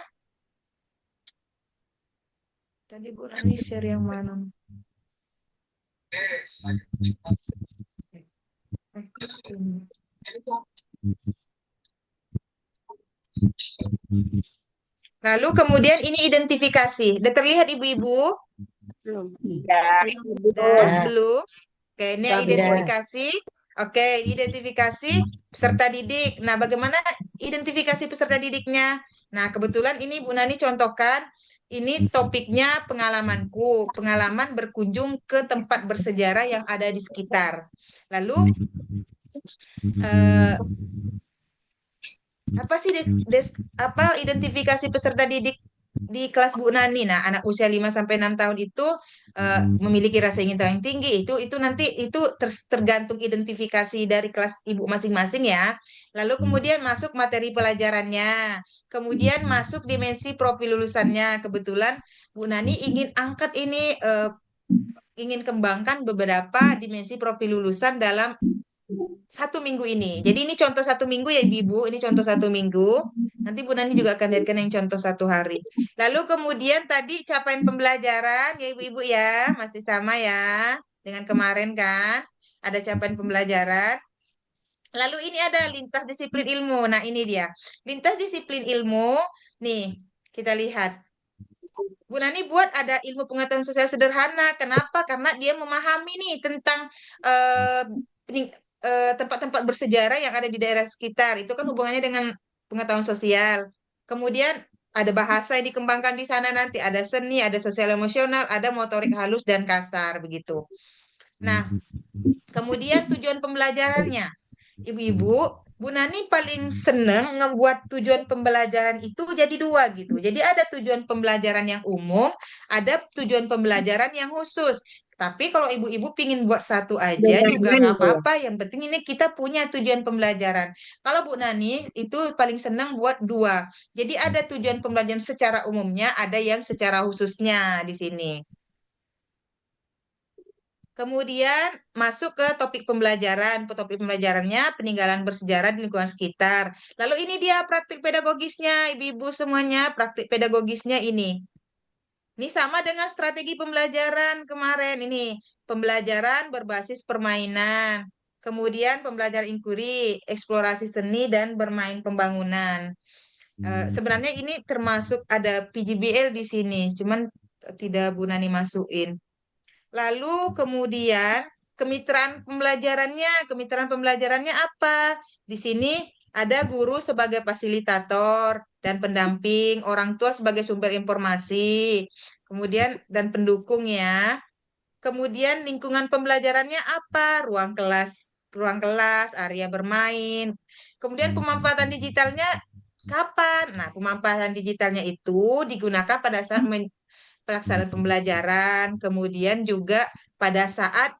tadi Bu Rani share yang mana? Lalu kemudian ini identifikasi. Sudah terlihat ibu-ibu? Belum. Belum. Oke, ini yang identifikasi. Oke, identifikasi peserta didik. Nah, bagaimana identifikasi peserta didiknya? Nah, kebetulan ini Bu Nani contohkan. Ini topiknya pengalamanku. Pengalaman berkunjung ke tempat bersejarah yang ada di sekitar. Lalu, apa sih identifikasi peserta didik di kelas Bu Nani? Nah, anak usia 5 sampai 6 tahun itu memiliki rasa ingin tahu yang tinggi. Itu nanti tergantung identifikasi dari kelas Ibu masing-masing ya. Lalu kemudian masuk materi pelajarannya. Kemudian masuk dimensi profil lulusannya. Kebetulan Bu Nani ingin angkat ini ingin kembangkan beberapa dimensi profil lulusan dalam 1 minggu ini. Jadi ini contoh 1 minggu ya Ibu, ini contoh 1 minggu. Nanti Bu Nani juga akan lihatkan yang contoh 1 hari. Lalu kemudian tadi capaian pembelajaran ya Ibu-Ibu ya, masih sama ya dengan kemarin kan. Ada capaian pembelajaran. Lalu ini ada lintas disiplin ilmu. Nah ini dia. Lintas disiplin ilmu, nih kita lihat. Bu Nani buat ada ilmu pengetahuan sosial sederhana. Kenapa? Karena dia memahami nih tentang tempat-tempat bersejarah yang ada di daerah sekitar. Itu kan hubungannya dengan pengetahuan sosial. Kemudian ada bahasa yang dikembangkan di sana nanti. Ada seni, ada sosial emosional, ada motorik halus dan kasar begitu. Nah, kemudian tujuan pembelajarannya. Ibu-ibu, Bu Nani paling seneng ngebuat tujuan pembelajaran itu jadi 2 gitu. Jadi ada tujuan pembelajaran yang umum, ada tujuan pembelajaran yang khusus. Tapi kalau ibu-ibu pingin buat 1 aja juga nggak apa-apa. Yang penting ini kita punya tujuan pembelajaran. Kalau Bu Nani itu paling senang buat 2. Jadi ada tujuan pembelajaran secara umumnya, ada yang secara khususnya di sini. Kemudian masuk ke topik pembelajaran. Topik pembelajarannya peninggalan bersejarah di lingkungan sekitar. Lalu ini dia praktik pedagogisnya, ibu-ibu semuanya. Praktik pedagogisnya ini. Ini sama dengan strategi pembelajaran kemarin. Ini pembelajaran berbasis permainan. Kemudian pembelajaran inquiry, eksplorasi seni, dan bermain pembangunan. Sebenarnya ini termasuk ada PJBL di sini. Cuman tidak Bu Nani masukin. Lalu kemudian kemitraan pembelajarannya apa? Di sini Ada guru sebagai fasilitator dan pendamping, orang tua sebagai sumber informasi, kemudian dan pendukung ya. Kemudian lingkungan pembelajarannya apa? Ruang kelas, area bermain. Kemudian pemanfaatan digitalnya kapan? Nah, pemanfaatan digitalnya itu digunakan pada saat pelaksanaan pembelajaran, kemudian juga pada saat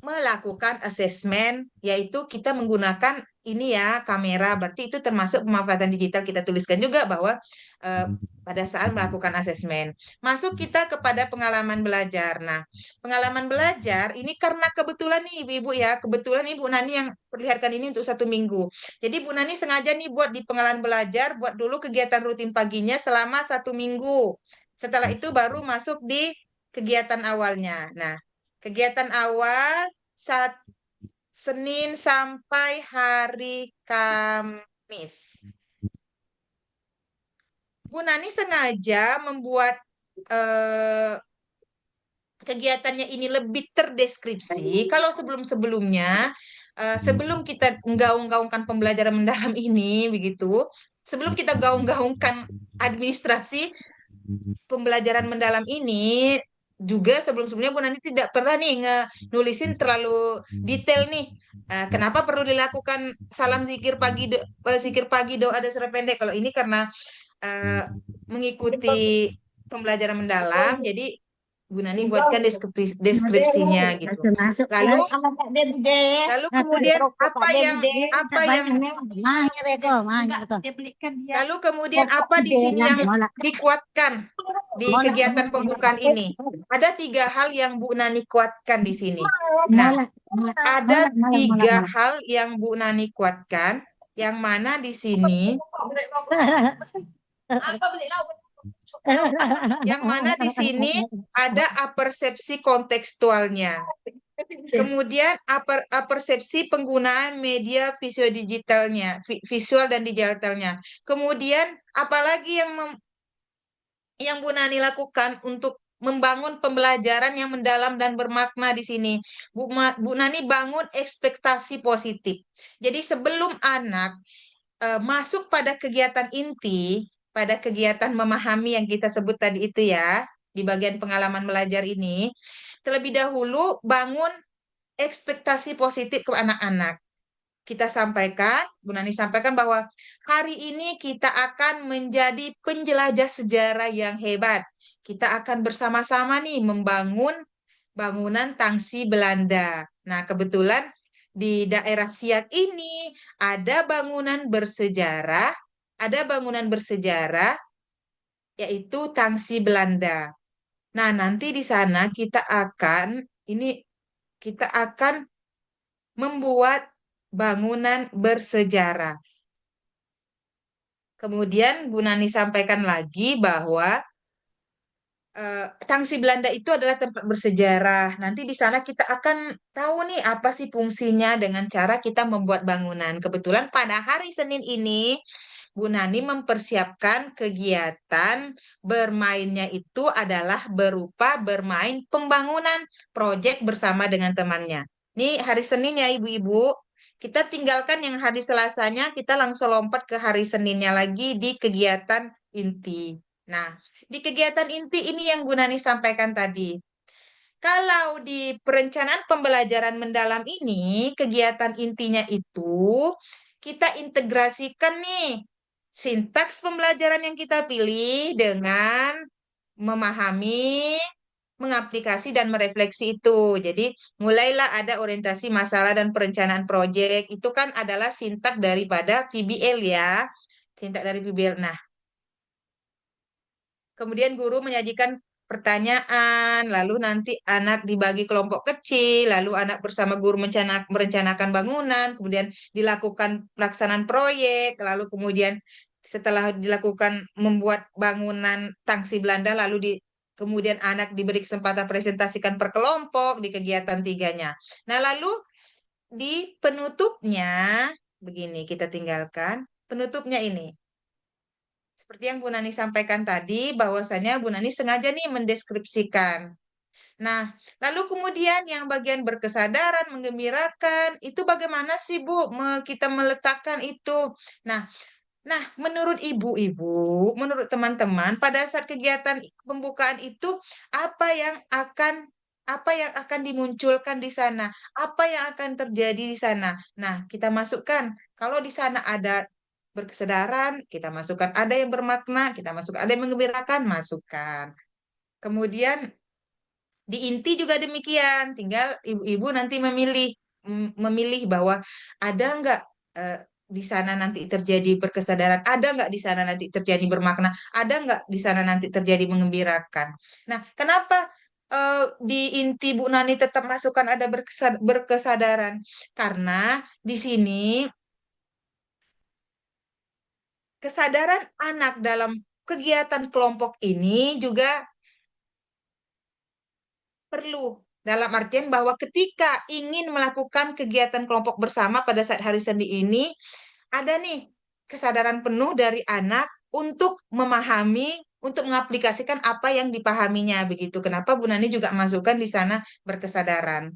melakukan asesmen, yaitu kita menggunakan ini ya kamera. Berarti itu termasuk pemanfaatan digital. Kita tuliskan juga bahwa eh, pada saat melakukan asesmen. Masuk kita kepada pengalaman belajar. Nah, pengalaman belajar ini karena kebetulan nih Ibu-ibu ya, kebetulan Ibu Nani yang perlihatkan ini untuk 1 minggu. Jadi Bu Nani sengaja nih buat di pengalaman belajar, buat dulu kegiatan rutin paginya selama 1 minggu. Setelah itu baru masuk di kegiatan awalnya. Nah, kegiatan awal saat Senin sampai hari Kamis. Bu Nani sengaja membuat eh, kegiatannya ini lebih terdeskripsi. Kalau sebelum-sebelumnya, sebelum kita menggaung-gaungkan pembelajaran mendalam ini, begitu, sebelum kita gaung-gaungkan administrasi pembelajaran mendalam ini, juga sebelum-sebelumnya Bu Nani tidak pernah nih nulisin terlalu detail nih. Kenapa perlu dilakukan salam zikir pagi doa dan surah pendek? Kalau ini karena eh, mengikuti pembelajaran mendalam, jadi Bu Nani buatkan deskripsinya gitu. Masuk Lalu Pak De Bude. lalu kemudian Rokok Pak De Bude. apa yang Mahnya bego, mahnya betul. lalu kemudian Rokok apa di gede, sini yang mola. dikuatkan di Mola, kegiatan mola, pembukaan mola. ini? Ada 3 hal yang Bu Nani kuatkan di sini. Nah, Mola, mola, ada mola, mola, mola, 3 mola. hal yang Bu Nani kuatkan, yang mana di sini, yang mana di sini ada apersepsi kontekstualnya. Kemudian apersepsi penggunaan media visual digitalnya, visual dan digitalnya. Kemudian apalagi yang Bu Nani lakukan untuk membangun pembelajaran yang mendalam dan bermakna di sini. Bu Nani bangun ekspektasi positif. Jadi sebelum anak masuk pada kegiatan inti, pada kegiatan memahami yang kita sebut tadi itu ya, di bagian pengalaman belajar ini, terlebih dahulu bangun ekspektasi positif ke anak-anak. Kita sampaikan, Bu Nani sampaikan bahwa hari ini kita akan menjadi penjelajah sejarah yang hebat. Kita akan bersama-sama nih membangun bangunan tangsi Belanda. Nah, kebetulan di daerah Siak ini ada bangunan bersejarah yaitu tangsi Belanda. Nah, nanti di sana kita akan membuat bangunan bersejarah. Kemudian Bu Nani sampaikan lagi bahwa tangsi Belanda itu adalah tempat bersejarah. Nanti di sana kita akan tahu nih apa sih fungsinya dengan cara kita membuat bangunan. Kebetulan pada hari Senin ini Bu Nani mempersiapkan kegiatan bermainnya itu adalah berupa bermain pembangunan proyek bersama dengan temannya. Nih hari Senin ya ibu-ibu. Kita tinggalkan yang hari Selasanya, kita langsung lompat ke hari Seninnya lagi di kegiatan inti. Nah, di kegiatan inti ini yang Bu Nani sampaikan tadi. Kalau di perencanaan pembelajaran mendalam ini, kegiatan intinya itu kita integrasikan nih sintaks pembelajaran yang kita pilih dengan memahami, mengaplikasi dan merefleksi itu. Jadi, mulailah ada orientasi masalah dan perencanaan proyek. Itu kan adalah sintak daripada PBL ya. Sintak dari PBL. Nah, kemudian guru menyajikan pertanyaan, lalu nanti anak dibagi kelompok kecil, lalu anak bersama guru merencanakan bangunan, kemudian dilakukan pelaksanaan proyek, lalu kemudian setelah dilakukan membuat bangunan tangsi Belanda, kemudian anak diberi kesempatan presentasikan per kelompok di kegiatan tiganya. Nah, lalu di penutupnya, begini kita tinggalkan, penutupnya ini. Seperti yang Bu Nani sampaikan tadi, bahwasanya Bu Nani sengaja nih mendeskripsikan. Nah, lalu kemudian yang bagian berkesadaran, menggembirakan, itu bagaimana sih Bu kita meletakkan itu? Nah, menurut ibu-ibu, menurut teman-teman, pada saat kegiatan pembukaan itu apa yang akan apa yang akan dimunculkan di sana? Apa yang akan terjadi di sana? Nah, kita masukkan. Kalau di sana ada berkesadaran, kita masukkan. Ada yang bermakna, kita masukkan. Ada yang menggembirakan, masukkan. Kemudian di inti juga demikian. Tinggal ibu-ibu nanti memilih bahwa ada nggak eh, di sana nanti terjadi berkesadaran, ada nggak di sana nanti terjadi bermakna, ada nggak di sana nanti terjadi mengembirakan. Nah, kenapa di inti Bu Nani tetap masukkan ada berkesadaran? Karena di sini kesadaran anak dalam kegiatan kelompok ini juga perlu. Dalam artian bahwa ketika ingin melakukan kegiatan kelompok bersama pada saat hari Senin ini, ada nih kesadaran penuh dari anak untuk memahami, untuk mengaplikasikan apa yang dipahaminya begitu. Kenapa Bu Nani juga masukkan di sana berkesadaran.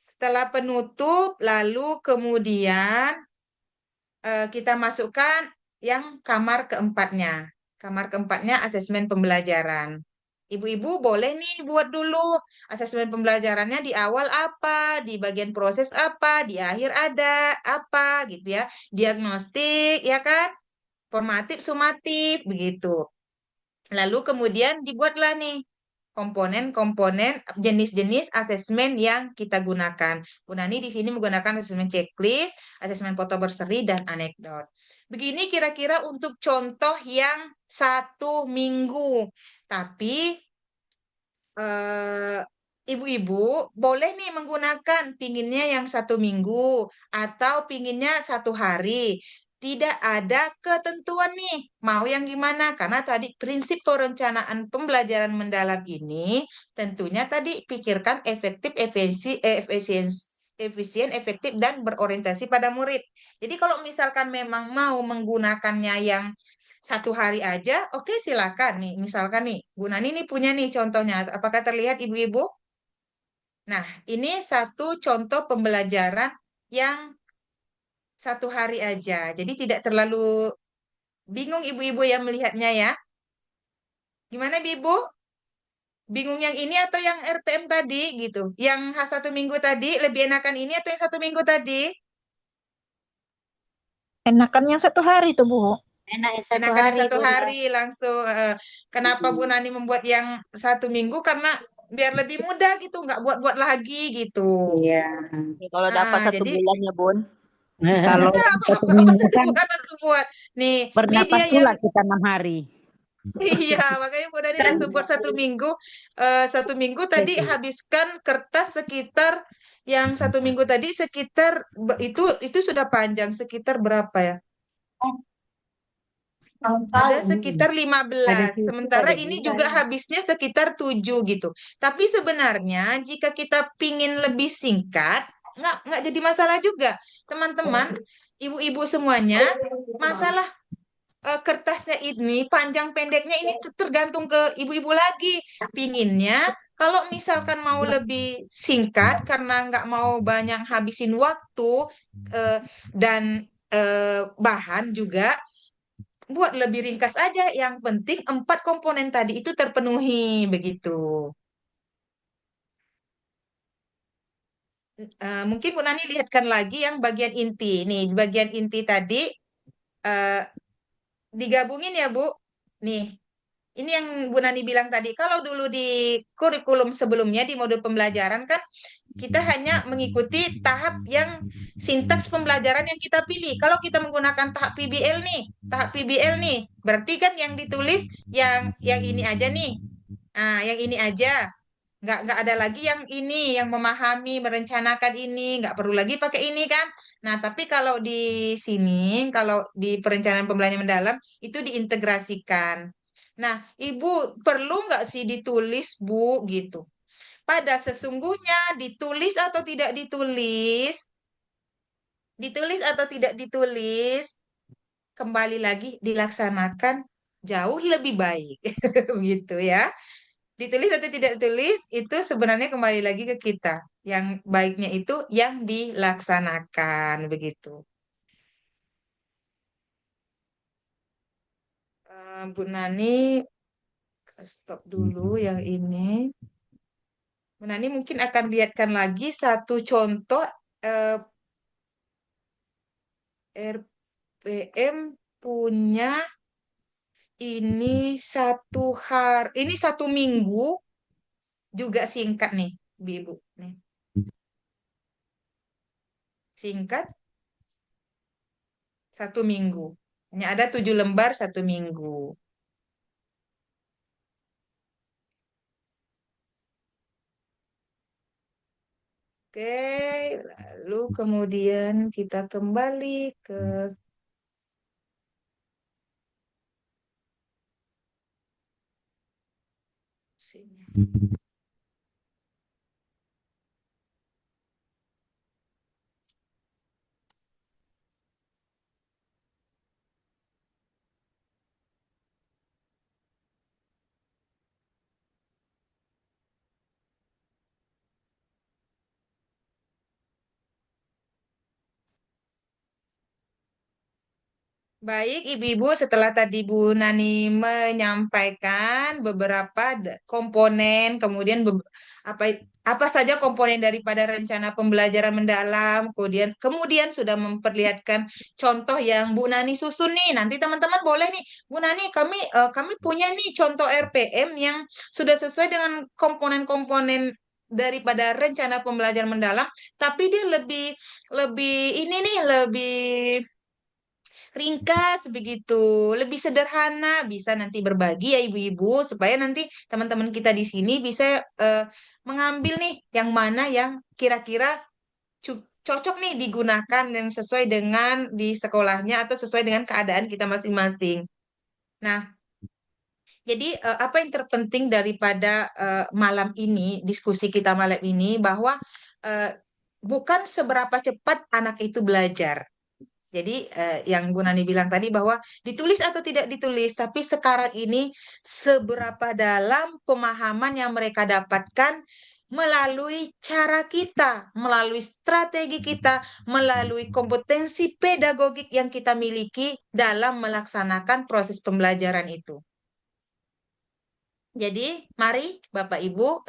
Setelah penutup, lalu kemudian kita masukkan yang kamar keempatnya. Kamar keempatnya asesmen pembelajaran. Ibu-ibu boleh nih buat dulu asesmen pembelajarannya di awal apa, di bagian proses apa, di akhir ada apa gitu ya. Diagnostik ya kan, formatif, sumatif begitu. Lalu kemudian dibuatlah nih komponen-komponen jenis-jenis asesmen yang kita gunakan. Bu Nani di sini menggunakan asesmen checklist, asesmen foto berseri, dan anekdot. Begini kira-kira untuk contoh yang 1 minggu. Tapi eh, ibu-ibu boleh nih menggunakan pinginnya yang 1 minggu atau pinginnya 1 hari. Tidak ada ketentuan nih, mau yang gimana? Karena tadi prinsip perencanaan pembelajaran mendalam ini tentunya tadi pikirkan efektif, efisien, efektif, dan berorientasi pada murid. Jadi kalau misalkan memang mau menggunakannya yang 1 hari aja, oke silakan nih. Misalkan nih, Bu Nani nih punya nih contohnya. Apakah terlihat ibu-ibu? Nah, ini satu contoh pembelajaran yang 1 hari aja. Jadi tidak terlalu bingung ibu-ibu yang melihatnya ya. Gimana ibu? Bingung yang ini atau yang RTM tadi gitu? Yang H1 minggu tadi lebih enakan ini atau yang 1 minggu tadi? Enakan yang 1 hari tuh, Bu. Enak yang 1 Enakan yang hari, satu Bunda. hari langsung. Kenapa Bu Nani membuat yang 1 minggu? Karena biar lebih mudah gitu, nggak buat-buat lagi gitu. Iya. Kalau dapat satu Jadi bulan ya, Bun. Kalau enggak, yang satu apa minggu satu kan bulan langsung buat. Nih, ini bernapas dia yang pula kita 6 hari. iya, makanya Bu Nani langsung buat 1 minggu. 1 minggu tadi habiskan kertas sekitar yang 1 minggu tadi sekitar itu sudah panjang sekitar berapa ya? Ada sekitar 15. Sementara ini juga habisnya sekitar 7 gitu. Tapi sebenarnya jika kita pingin lebih singkat, nggak jadi masalah juga. Teman-teman, ibu-ibu semuanya, masalah kertasnya ini, panjang pendeknya ini tergantung ke ibu-ibu lagi. Pinginnya, kalau misalkan mau lebih singkat karena nggak mau banyak habisin waktu eh, dan bahan juga, buat lebih ringkas aja. Yang penting 4 komponen tadi itu terpenuhi begitu. Mungkin Bu Nani lihatkan lagi yang bagian inti. Nih, bagian inti tadi eh, digabungin ya Bu. Nih, ini yang Bu Nani bilang tadi. Kalau dulu di kurikulum sebelumnya di modul pembelajaran kan kita hanya mengikuti tahap yang sintaks pembelajaran yang kita pilih. Kalau kita menggunakan tahap PBL nih, berarti kan yang ditulis yang ini aja nih. Nah, yang ini aja. Nggak ada lagi yang ini, yang memahami, merencanakan ini, nggak perlu lagi pakai ini kan. Nah, tapi kalau di sini, kalau di perencanaan pembelajaran mendalam, itu diintegrasikan. Nah, Ibu perlu nggak sih ditulis, Bu, gitu. Pada sesungguhnya ditulis atau tidak ditulis atau tidak ditulis, kembali lagi dilaksanakan jauh lebih baik, gitu ya. Ditulis atau tidak ditulis itu sebenarnya kembali lagi ke kita. Yang baiknya itu yang dilaksanakan begitu. Bu Nani, stop dulu yang ini. Bu Nani mungkin akan lihatkan lagi satu contoh eh, RPM punya ini ini 1 minggu juga singkat nih, Ibu. Nih, singkat 1 minggu. Hanya ada 7 lembar 1 minggu. Oke, lalu kemudian kita kembali ke sini. Baik, Ibu-ibu, setelah tadi Bu Nani menyampaikan beberapa komponen, kemudian apa saja komponen daripada rencana pembelajaran mendalam, kemudian sudah memperlihatkan contoh yang Bu Nani susun nih. Nanti teman-teman boleh nih, Bu Nani, kami punya nih contoh RPM yang sudah sesuai dengan komponen-komponen daripada rencana pembelajaran mendalam, tapi dia lebih lebih ini nih lebih ringkas begitu, lebih sederhana, bisa nanti berbagi ya ibu-ibu supaya nanti teman-teman kita di sini bisa eh, mengambil nih yang mana yang kira-kira cocok nih digunakan dan sesuai dengan di sekolahnya atau sesuai dengan keadaan kita masing-masing. Nah, jadi apa yang terpenting daripada malam ini, diskusi kita malam ini bahwa eh, bukan seberapa cepat anak itu belajar. Jadi yang Bu Nani bilang tadi bahwa ditulis atau tidak ditulis, tapi sekarang ini seberapa dalam pemahaman yang mereka dapatkan melalui cara kita, melalui strategi kita, melalui kompetensi pedagogik yang kita miliki dalam melaksanakan proses pembelajaran itu. Jadi, mari Bapak Ibu,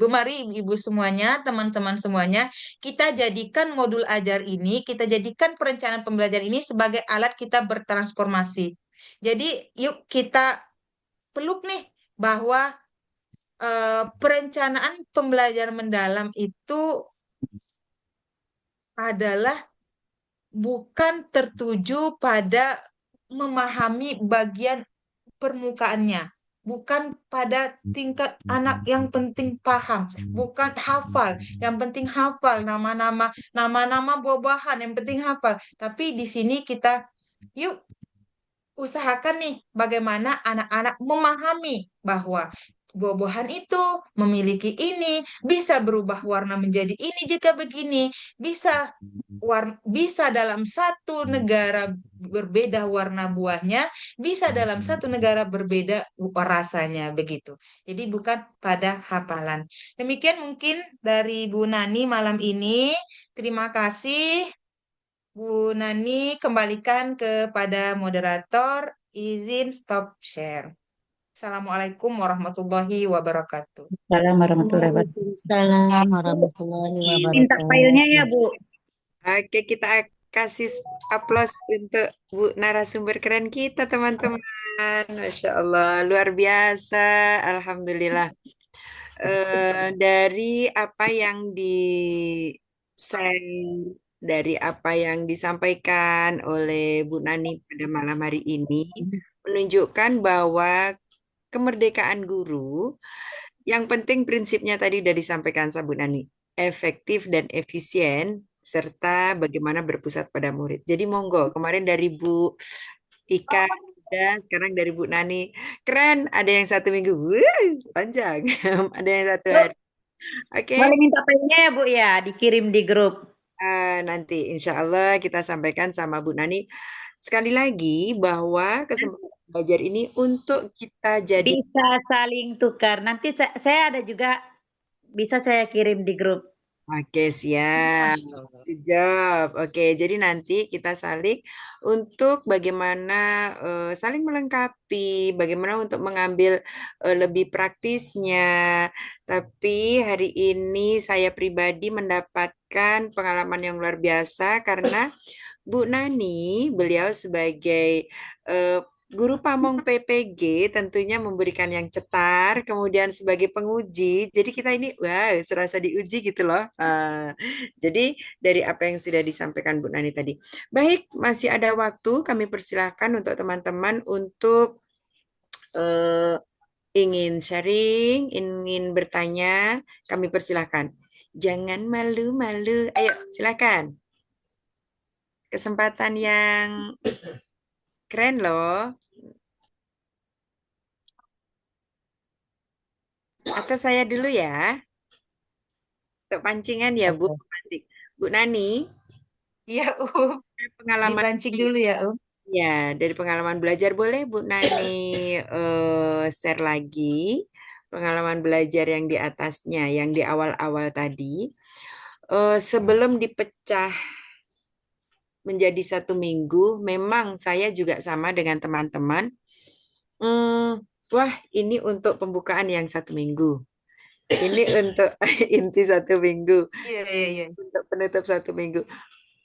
mari Ibu semuanya, teman-teman semuanya, kita jadikan modul ajar ini, kita jadikan perencanaan pembelajaran ini sebagai alat kita bertransformasi. Jadi, yuk kita peluk nih bahwa perencanaan pembelajaran mendalam itu adalah bukan tertuju pada memahami bagian permukaannya, bukan pada tingkat anak yang penting paham, bukan hafal, yang penting hafal nama-nama buah-buahan, yang penting hafal. Tapi di sini kita yuk usahakan nih bagaimana anak-anak memahami bahwa buah-buahan itu memiliki ini, bisa berubah warna menjadi ini jika begini, bisa dalam satu negara berbeda warna buahnya, bisa dalam satu negara berbeda rasanya begitu. Jadi bukan pada hafalan. Demikian mungkin dari Bu Nani malam ini. Terima kasih. Bu Nani, kembalikan kepada moderator. Izin stop share. Assalamualaikum warahmatullahi wabarakatuh. Assalamualaikum warahmatullahi wabarakatuh. Waalaikumsalam warahmatullahi Minta filenya ya, wabarakatuh. Bu. Oke, kita kasih aplaus untuk Bu narasumber keren kita, teman-teman. Masya Allah, luar biasa. Alhamdulillah. Dari apa yang share, dari apa yang disampaikan oleh Bu Nani pada malam hari ini, menunjukkan bahwa kemerdekaan guru, yang penting prinsipnya tadi sudah disampaikan sama Bu Nani, efektif dan efisien, serta bagaimana berpusat pada murid. Jadi monggo, kemarin dari Bu Ika sudah, sekarang dari Bu Nani. Keren, ada yang 1 minggu. Wuh, panjang. Ada yang 1 hari. Oke, Boleh minta filenya ya, Bu ya, dikirim di grup. nanti insya Allah kita sampaikan sama Bu Nani. Sekali lagi bahwa kesempatan belajar ini untuk kita jadi. Bisa saling tukar. Nanti saya ada juga, bisa saya kirim di grup. Oke, siap. Masya Allah. Good job. Oke, jadi nanti kita saling untuk bagaimana saling melengkapi, bagaimana untuk mengambil lebih praktisnya. Tapi hari ini saya pribadi mendapatkan pengalaman yang luar biasa karena Bu Nani, beliau sebagai eh, guru pamong PPG tentunya memberikan yang cetar, kemudian sebagai penguji. Jadi kita ini, wah, serasa diuji gitu loh. Jadi dari apa yang sudah disampaikan Bu Nani tadi. Baik, masih ada waktu. Kami persilahkan untuk teman-teman untuk eh, ingin sharing, ingin bertanya, kami persilahkan. Jangan malu-malu. Ayo, silakan. Kesempatan yang keren loh. Atau saya dulu ya. Untuk pancingan ya, Bu. Oke. Pemantik. Bu Nani, Iya, pengalaman dipancing dulu ya, ya dari pengalaman belajar boleh Bu Nani share lagi pengalaman belajar yang di atasnya, yang di awal-awal tadi. Sebelum dipecah menjadi 1 minggu, memang saya juga sama dengan teman-teman. Wah, ini untuk pembukaan yang 1 minggu. Ini untuk inti 1 minggu, Iya, iya, iya. untuk penutup 1 minggu.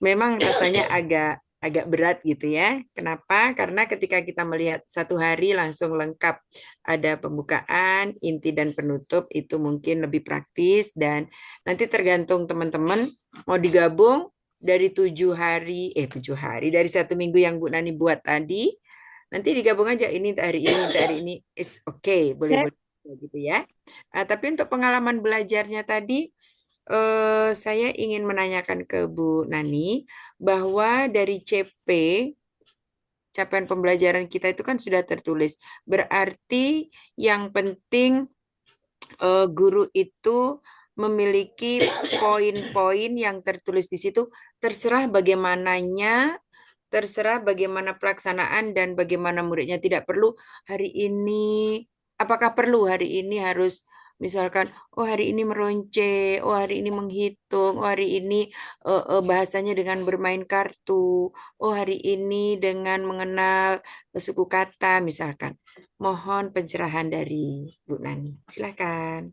Memang rasanya agak agak berat gitu ya. Kenapa? Karena ketika kita melihat 1 hari langsung lengkap ada pembukaan, inti dan penutup itu mungkin lebih praktis dan nanti tergantung teman-teman mau digabung dari 7 hari, 7 hari dari 1 minggu yang Bu Nani buat tadi, nanti digabung aja ini hari ini is okay, boleh-boleh gitu ya. Tapi untuk pengalaman belajarnya tadi saya ingin menanyakan ke Bu Nani bahwa dari CP, capaian pembelajaran kita itu kan sudah tertulis. Berarti yang penting guru itu memiliki poin-poin yang tertulis di situ, terserah bagaimananya, terserah bagaimana pelaksanaan dan bagaimana muridnya. Tidak perlu hari ini, apakah perlu hari ini harus misalkan, oh hari ini meronce, oh hari ini menghitung, oh hari ini bahasanya dengan bermain kartu, oh hari ini dengan mengenal suku kata misalkan. Mohon pencerahan dari Bu Nani. Silakan.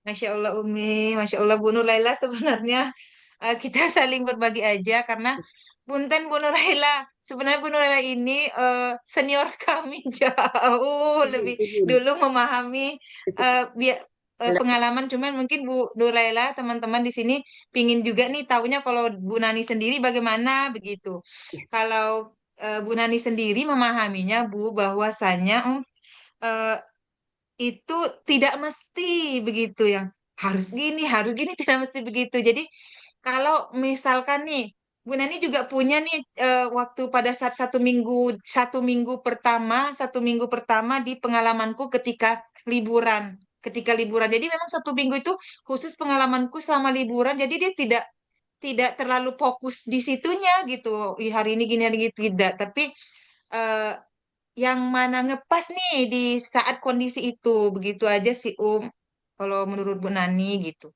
Masya Allah Umi, Masya Allah Bu Nur Laila sebenarnya kita saling berbagi aja karena punten Bu Nur Laila. Sebenarnya Bu Nur Laila ini senior kami jauh lebih dulu memahami pengalaman. Cuman mungkin Bu Nur Laila teman-teman di sini pingin juga nih taunya kalau Bu Nani sendiri bagaimana begitu. Kalau Bu Nani sendiri memahaminya Bu bahwasanya eh, itu tidak mesti begitu yang harus gini tidak mesti begitu. Jadi kalau misalkan nih Bu Nani juga punya nih waktu pada saat 1 minggu pertama di pengalamanku ketika liburan. Jadi memang 1 minggu itu khusus pengalamanku selama liburan. Jadi dia tidak tidak terlalu fokus di situnya gitu. Ih, hari ini tidak. Tapi eh, yang mana ngepas nih di saat kondisi itu. Begitu aja sih kalau menurut Bu Nani gitu.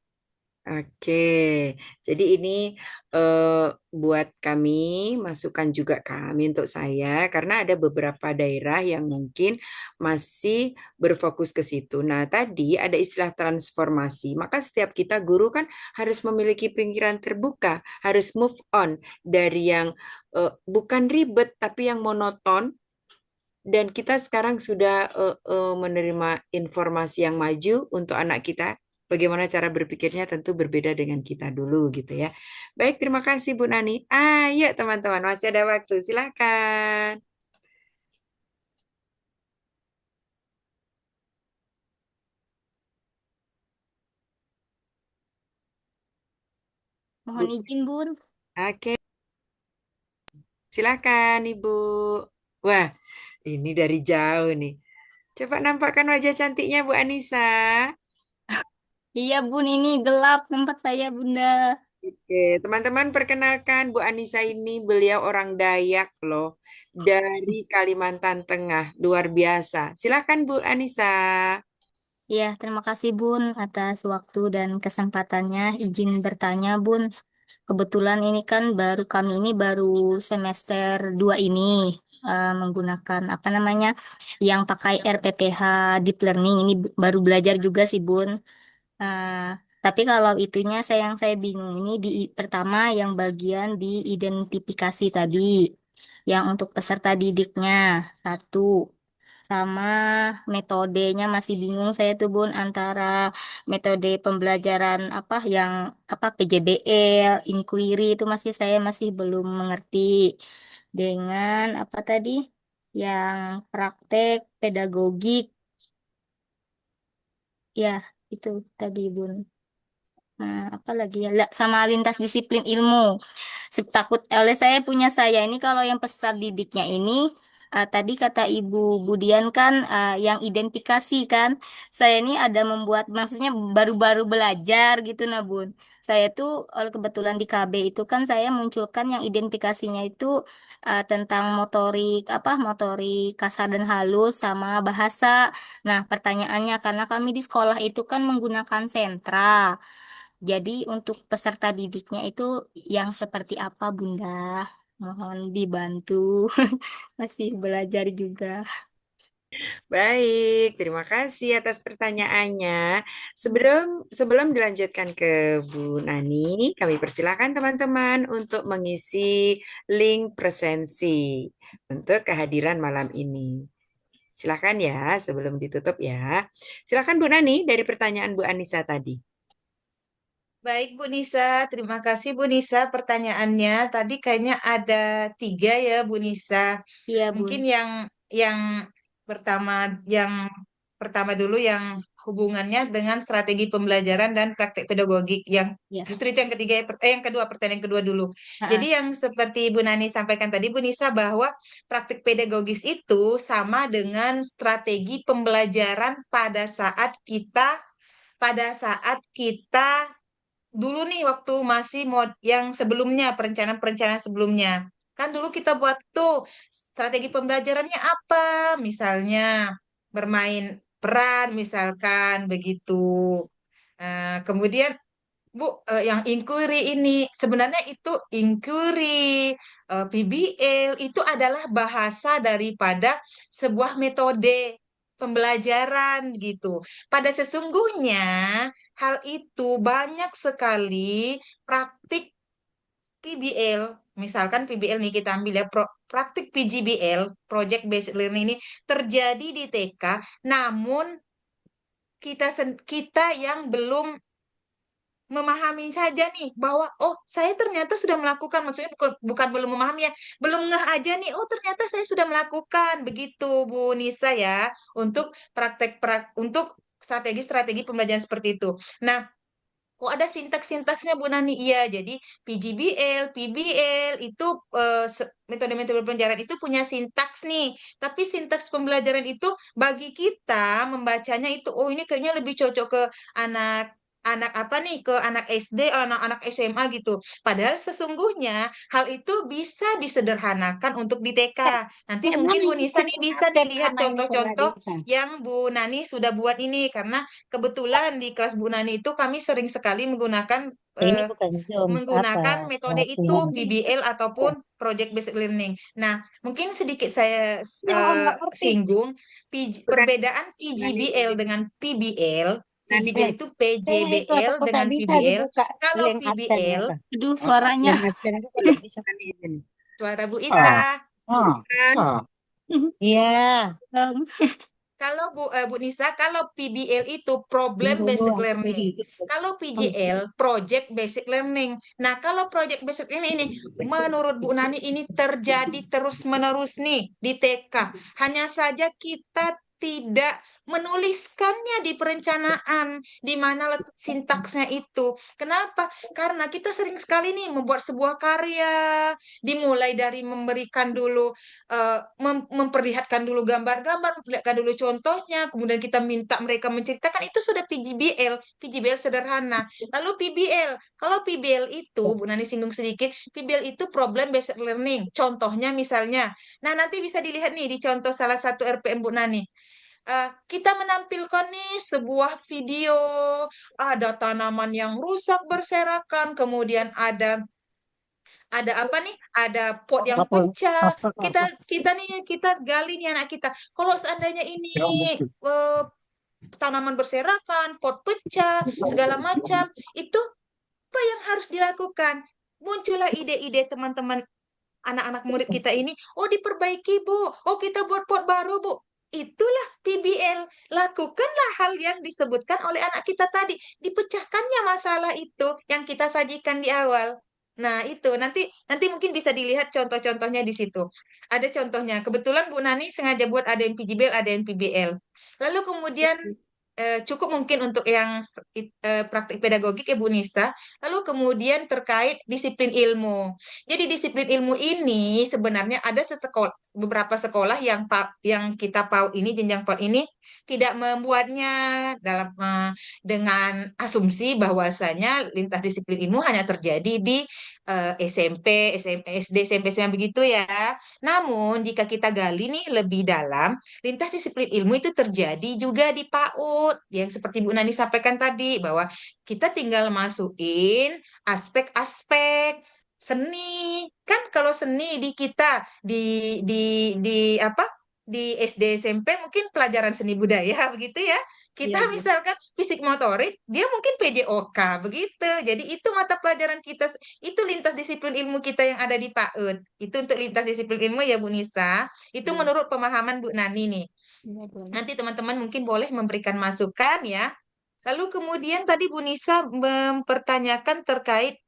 Oke, jadi ini eh, buat kami, masukan juga kami untuk saya, karena ada beberapa daerah yang mungkin masih berfokus ke situ. Nah, tadi ada istilah transformasi, maka setiap kita guru kan harus memiliki pikiran terbuka, harus move on dari yang bukan ribet, tapi yang monoton. Dan kita sekarang sudah menerima informasi yang maju untuk anak kita. Bagaimana cara berpikirnya tentu berbeda dengan kita dulu gitu ya. Baik, terima kasih Bu Nani. Ayo teman-teman, masih ada waktu. Silakan. Mohon Bu. izin, Bun. Oke, silakan Ibu. Wah, ini dari jauh nih. Coba nampakkan wajah cantiknya Bu Anissa. Iya, Bun, ini gelap tempat saya, Bunda. Oke, teman-teman perkenalkan Bu Anissa ini beliau orang Dayak loh. dari Kalimantan Tengah. Luar biasa. Silakan Bu Anissa. Ya, terima kasih Bun atas waktu dan kesempatannya. Izin bertanya Bun. Kebetulan ini kan kami ini baru semester 2 ini menggunakan apa namanya yang pakai RPPH Deep Learning ini baru belajar juga sih Bun. Eh, tapi kalau itunya yang saya bingung ini pertama yang bagian di identifikasi tadi, yang untuk peserta didiknya satu, sama metodenya masih bingung saya tuh Bun antara metode pembelajaran apa yang apa PJBL, inquiry itu saya masih belum mengerti dengan apa tadi yang praktek pedagogik ya itu tadi Bun. Nah, apa lagi ya? Sama lintas disiplin ilmu. Takut oleh saya ini kalau yang peserta didiknya ini tadi kata Ibu Budian kan yang identifikasi kan. Saya ini ada membuat maksudnya baru-baru belajar gitu nah Bun. Saya tuh kebetulan di KB itu kan saya munculkan yang identifikasinya itu tentang motorik kasar dan halus sama bahasa. Nah, pertanyaannya karena kami di sekolah itu kan menggunakan sentra. Jadi untuk peserta didiknya itu yang seperti apa Bunda? Mohon dibantu. Masih belajar juga. Baik, terima kasih atas pertanyaannya. Sebelum sebelum dilanjutkan ke Bu Nani, kami persilakan teman-teman untuk mengisi link presensi untuk kehadiran malam ini. Silakan ya, sebelum ditutup ya. Silakan Bu Nani dari pertanyaan Bu Anissa tadi. Baik Bu Nisa, terima kasih Bu Nisa pertanyaannya. Tadi kayaknya ada 3 ya Bu Nisa. Iya Bun. Mungkin yang pertama yang pertama dulu yang hubungannya dengan strategi pembelajaran dan praktek pedagogik. Yang Ya. justru itu yang ketiga, yang kedua, pertanyaan yang kedua dulu. Jadi Ah, yang seperti Bu Nani sampaikan tadi Bu Nisa bahwa praktek pedagogis itu sama dengan strategi pembelajaran pada saat kita dulu nih waktu masih mod yang sebelumnya perencanaan-perencanaan sebelumnya. Kan dulu kita buat tuh strategi pembelajarannya apa? Misalnya bermain peran misalkan begitu. Kemudian Bu, yang inquiry ini sebenarnya itu inquiry, PBL itu adalah bahasa daripada sebuah metode pembelajaran gitu. Pada sesungguhnya hal itu banyak sekali praktik PBL. Misalkan PBL nih kita ambil ya praktik PGBL, Project Based Learning ini terjadi di TK, namun kita yang belum memahami saja nih bahwa oh saya ternyata sudah melakukan, maksudnya bukan belum memahami ya, belum ngeh aja nih, oh ternyata saya sudah melakukan begitu Bu Nisa ya, untuk untuk strategi-strategi pembelajaran seperti itu. Nah, kok ada sintaks-sintaksnya Bu Nani? Iya, jadi PGBL, PBL itu metode-metode pembelajaran itu punya sintaks nih. Tapi sintaks pembelajaran itu bagi kita membacanya itu, oh ini kayaknya lebih cocok ke anak anak apa nih, ke anak SD, anak-anak SMA gitu. Padahal sesungguhnya hal itu bisa disederhanakan untuk di TK. Nanti mungkin Bu Nisa nih bisa nih lihat contoh-contoh yang Bu Nani sudah buat ini, karena kebetulan di kelas Bu Nani itu kami sering sekali menggunakan Ini bukan Zoom, apa? metode itu Latihan. PBL ataupun Project Based Learning. Nah, mungkin sedikit saya Yang Om nggak ngerti. singgung perbedaan Nani, PGBL dengan PBL. Nani, PGBL itu PJBL Itu dengan tak bisa PBL. dibuka Kalau link absennya. PBL, Kak. aduh suaranya. Link absen itu tidak bisa. Nani izin. suara Bu Ita. Kan? Iya. Kalau Bu Nisa, kalau PBL itu Problem Basic Learning. Kalau PJL Project Basic Learning. Nah, kalau Project Basic Learning ini, menurut Bu Nani ini terjadi terus-menerus nih di TK. Hanya saja kita tidak menuliskannya di perencanaan, di mana sintaksnya itu. Kenapa? Karena kita sering sekali nih membuat sebuah karya, dimulai dari memberikan dulu, memperlihatkan dulu gambar-gambar, memperlihatkan dulu contohnya, kemudian kita minta mereka menceritakan, itu sudah PJBL, PJBL sederhana. Lalu PBL, kalau PBL itu, Bu Nani singgung sedikit, PBL itu problem based learning. Contohnya misalnya, nah nanti bisa dilihat nih di contoh salah satu RPM Bu Nani. Kita menampilkan nih sebuah video, ada tanaman yang rusak berserakan, kemudian ada apa nih? Ada pot yang pecah. Kita gali nih anak kita. Kalau seandainya ini eh, tanaman berserakan, pot pecah, segala macam, itu apa yang harus dilakukan? Muncullah ide-ide teman-teman anak-anak murid kita ini, oh diperbaiki Bu, oh kita buat pot baru Bu. Itulah PBL. Lakukanlah hal yang disebutkan oleh anak kita tadi. Dipecahkannya masalah itu yang kita sajikan di awal. Nah, itu nanti nanti mungkin bisa dilihat contoh-contohnya di situ. Ada contohnya. Kebetulan Bu Nani sengaja buat ada yang PJBL, ada yang PBL. Lalu kemudian cukup mungkin untuk yang praktik pedagogik ya Bu Nisa. Lalu kemudian terkait disiplin ilmu. Jadi disiplin ilmu ini sebenarnya ada beberapa sekolah yang kita PAUD ini, jenjang PAUD ini tidak membuatnya dalam dengan asumsi bahwasanya lintas disiplin ilmu hanya terjadi di SMP, SD, SMP, SMA begitu ya. Namun jika kita gali nih lebih dalam, lintas disiplin ilmu itu terjadi juga di PAUD yang seperti Bu Nani sampaikan tadi bahwa kita tinggal masukin aspek-aspek seni. Kan kalau seni di kita di apa? Di SD SMP mungkin pelajaran seni budaya begitu ya. Iya, Kita Bu. misalkan fisik motorik, dia mungkin PJOK begitu. Jadi itu mata pelajaran kita, itu lintas disiplin ilmu kita yang ada di PAUD. Itu untuk lintas disiplin ilmu ya Bu Nisa. Itu Iya, menurut pemahaman Bu Nani nih. Iya, Bun. Nanti teman-teman mungkin boleh memberikan masukan ya. Lalu kemudian tadi Bu Nisa mempertanyakan terkait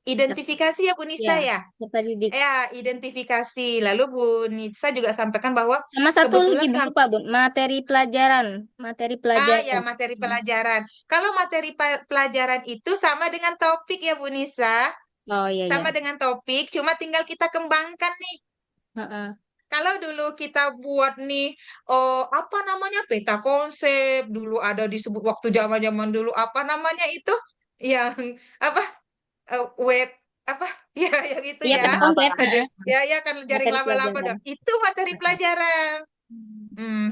identifikasi ya Bu Nisa Ya, ya. kita didik. Ya, identifikasi. Lalu Bu Nisa juga sampaikan bahwa Sama satu kebetulan lagi lupa, Bun. Materi pelajaran. Materi ya pelajaran. materi pelajaran. Kalau materi pelajaran itu sama dengan topik ya Bu Nisa. Oh iya, Sama iya. dengan topik, cuma tinggal kita kembangkan nih. Heeh. Kalau dulu kita buat nih, apa namanya, peta konsep, dulu ada disebut waktu zaman-zaman dulu, apa namanya itu, yang apa, web, apa, ya, yang itu Iya, ya, peta konsep. ada, Heeh. ya, kan jaring Materi laba-laba, pelajaran. itu materi pelajaran.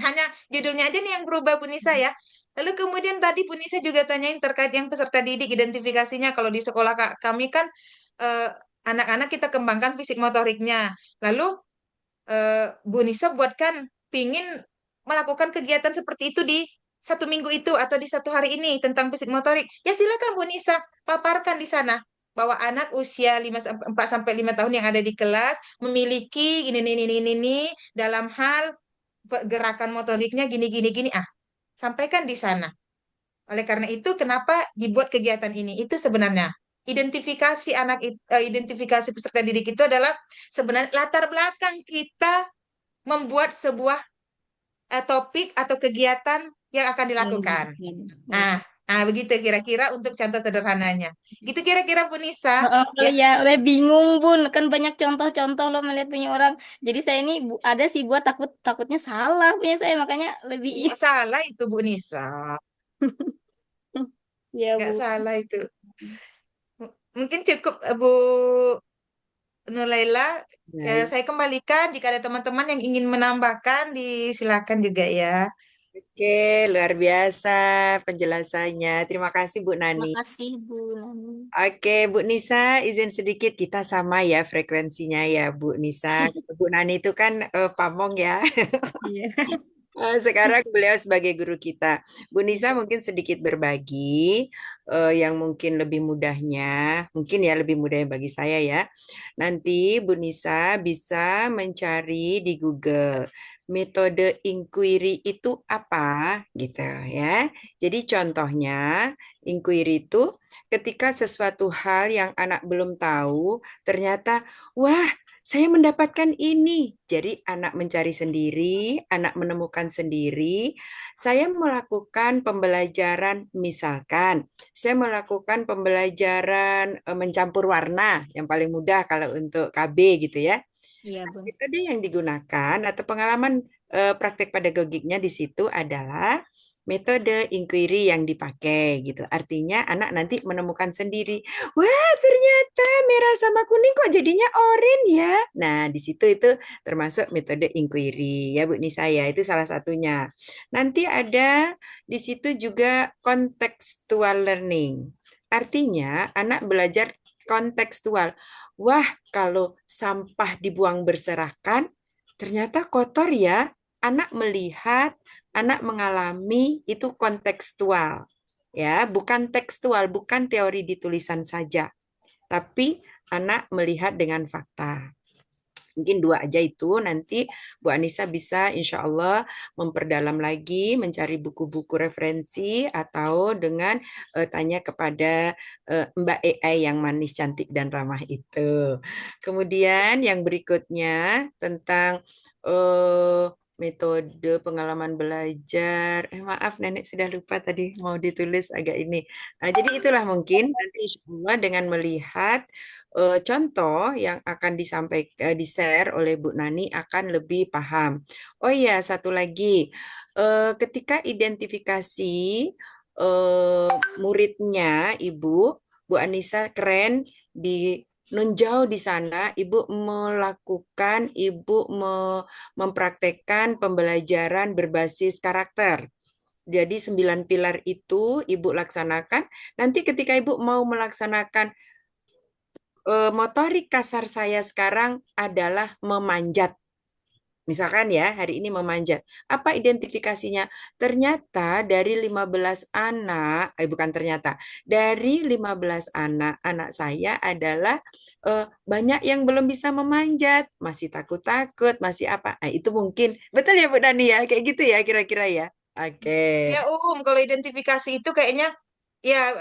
Hanya judulnya aja nih yang berubah Bu Nisa ya. Lalu kemudian tadi Bu Nisa juga tanyain terkait yang peserta didik identifikasinya. Kalau di sekolah kami kan eh, anak-anak kita kembangkan fisik motoriknya. Lalu Bu Nisa buatkan pingin melakukan kegiatan seperti itu di satu minggu itu atau di satu hari ini tentang fisik motorik. Ya silakan Bu Nisa paparkan di sana bahwa anak usia 4 sampai 5 tahun yang ada di kelas memiliki ini dalam hal gerakan motoriknya gini gini gini. Sampaikan di sana. Oleh karena itu kenapa dibuat kegiatan ini? Itu sebenarnya identifikasi peserta didik itu adalah sebenarnya latar belakang kita membuat sebuah topik atau kegiatan yang akan dilakukan. Nah, begitu kira-kira untuk contoh sederhananya. Gitu kira-kira Bu Nisa. Oh, Ya, ya, udah bingung Bun, kan banyak contoh-contoh lo melihat punya orang. Jadi saya ini ada sih buat takutnya salah punya saya, makanya lebih nggak salah itu Bu Nisa. ya Nggak Bu. salah itu. Mungkin cukup Bu Nuraila. Baik. Saya kembalikan jika ada teman-teman yang ingin menambahkan, disilakan juga ya. Oke, luar biasa penjelasannya. Terima kasih Bu Nani. Makasih Bu Nani. Oke, Bu Nisa, izin sedikit kita sama ya frekuensinya ya, Bu Nisa. Bu Nani itu kan pamong ya. Iya. Sekarang beliau sebagai guru kita. Bu Nisa mungkin sedikit berbagi yang mungkin lebih mudahnya, mungkin ya lebih mudahnya bagi saya ya. Nanti Bu Nisa bisa mencari di Google metode inquiry itu apa gitu ya. Jadi contohnya inquiry itu ketika sesuatu hal yang anak belum tahu ternyata wah saya mendapatkan ini. Jadi anak mencari sendiri, anak menemukan sendiri. Saya melakukan pembelajaran misalkan saya melakukan pembelajaran mencampur warna yang paling mudah kalau untuk KB gitu ya. Iya, Bun. Metode yang digunakan atau pengalaman praktek pedagogiknya di situ adalah metode inquiry yang dipakai gitu. Artinya anak nanti menemukan sendiri, wah ternyata merah sama kuning kok jadinya oranye ya. Nah di situ itu termasuk metode inquiry ya Bu Nisa ya, itu salah satunya. Nanti ada di situ juga contextual learning. Artinya anak belajar kontekstual. Wah, kalau sampah dibuang berserakan, ternyata kotor ya. Anak melihat, anak mengalami itu kontekstual. Ya, bukan tekstual, bukan teori di tulisan saja. Tapi anak melihat dengan fakta. Mungkin 2 aja itu, nanti Bu Anissa bisa insya Allah memperdalam lagi, mencari buku-buku referensi atau dengan tanya kepada Mbak AI yang manis, cantik, dan ramah itu. Kemudian yang berikutnya tentang metode pengalaman belajar. Maaf, Nenek sudah lupa tadi mau ditulis agak ini. Nah, jadi itulah mungkin nanti insya Allah dengan melihat contoh yang akan disampaikan di-share oleh Bu Nani akan lebih paham. Oh iya, satu lagi. Ketika identifikasi muridnya Ibu, Bu Anissa keren di nun jauh di sana, Ibu melakukan, Ibu mempraktekkan pembelajaran berbasis karakter. Jadi 9 pilar itu Ibu laksanakan. Nanti ketika Ibu mau melaksanakan motorik kasar saya sekarang adalah memanjat. Misalkan ya, hari ini memanjat. Apa identifikasinya? Ternyata dari 15 anak, bukan ternyata, dari 15 anak, anak saya adalah banyak yang belum bisa memanjat, masih takut-takut, masih apa. Nah, itu mungkin, betul ya Bu Dani ya, kayak gitu ya kira-kira ya. Oke. Ya kalau identifikasi itu kayaknya ya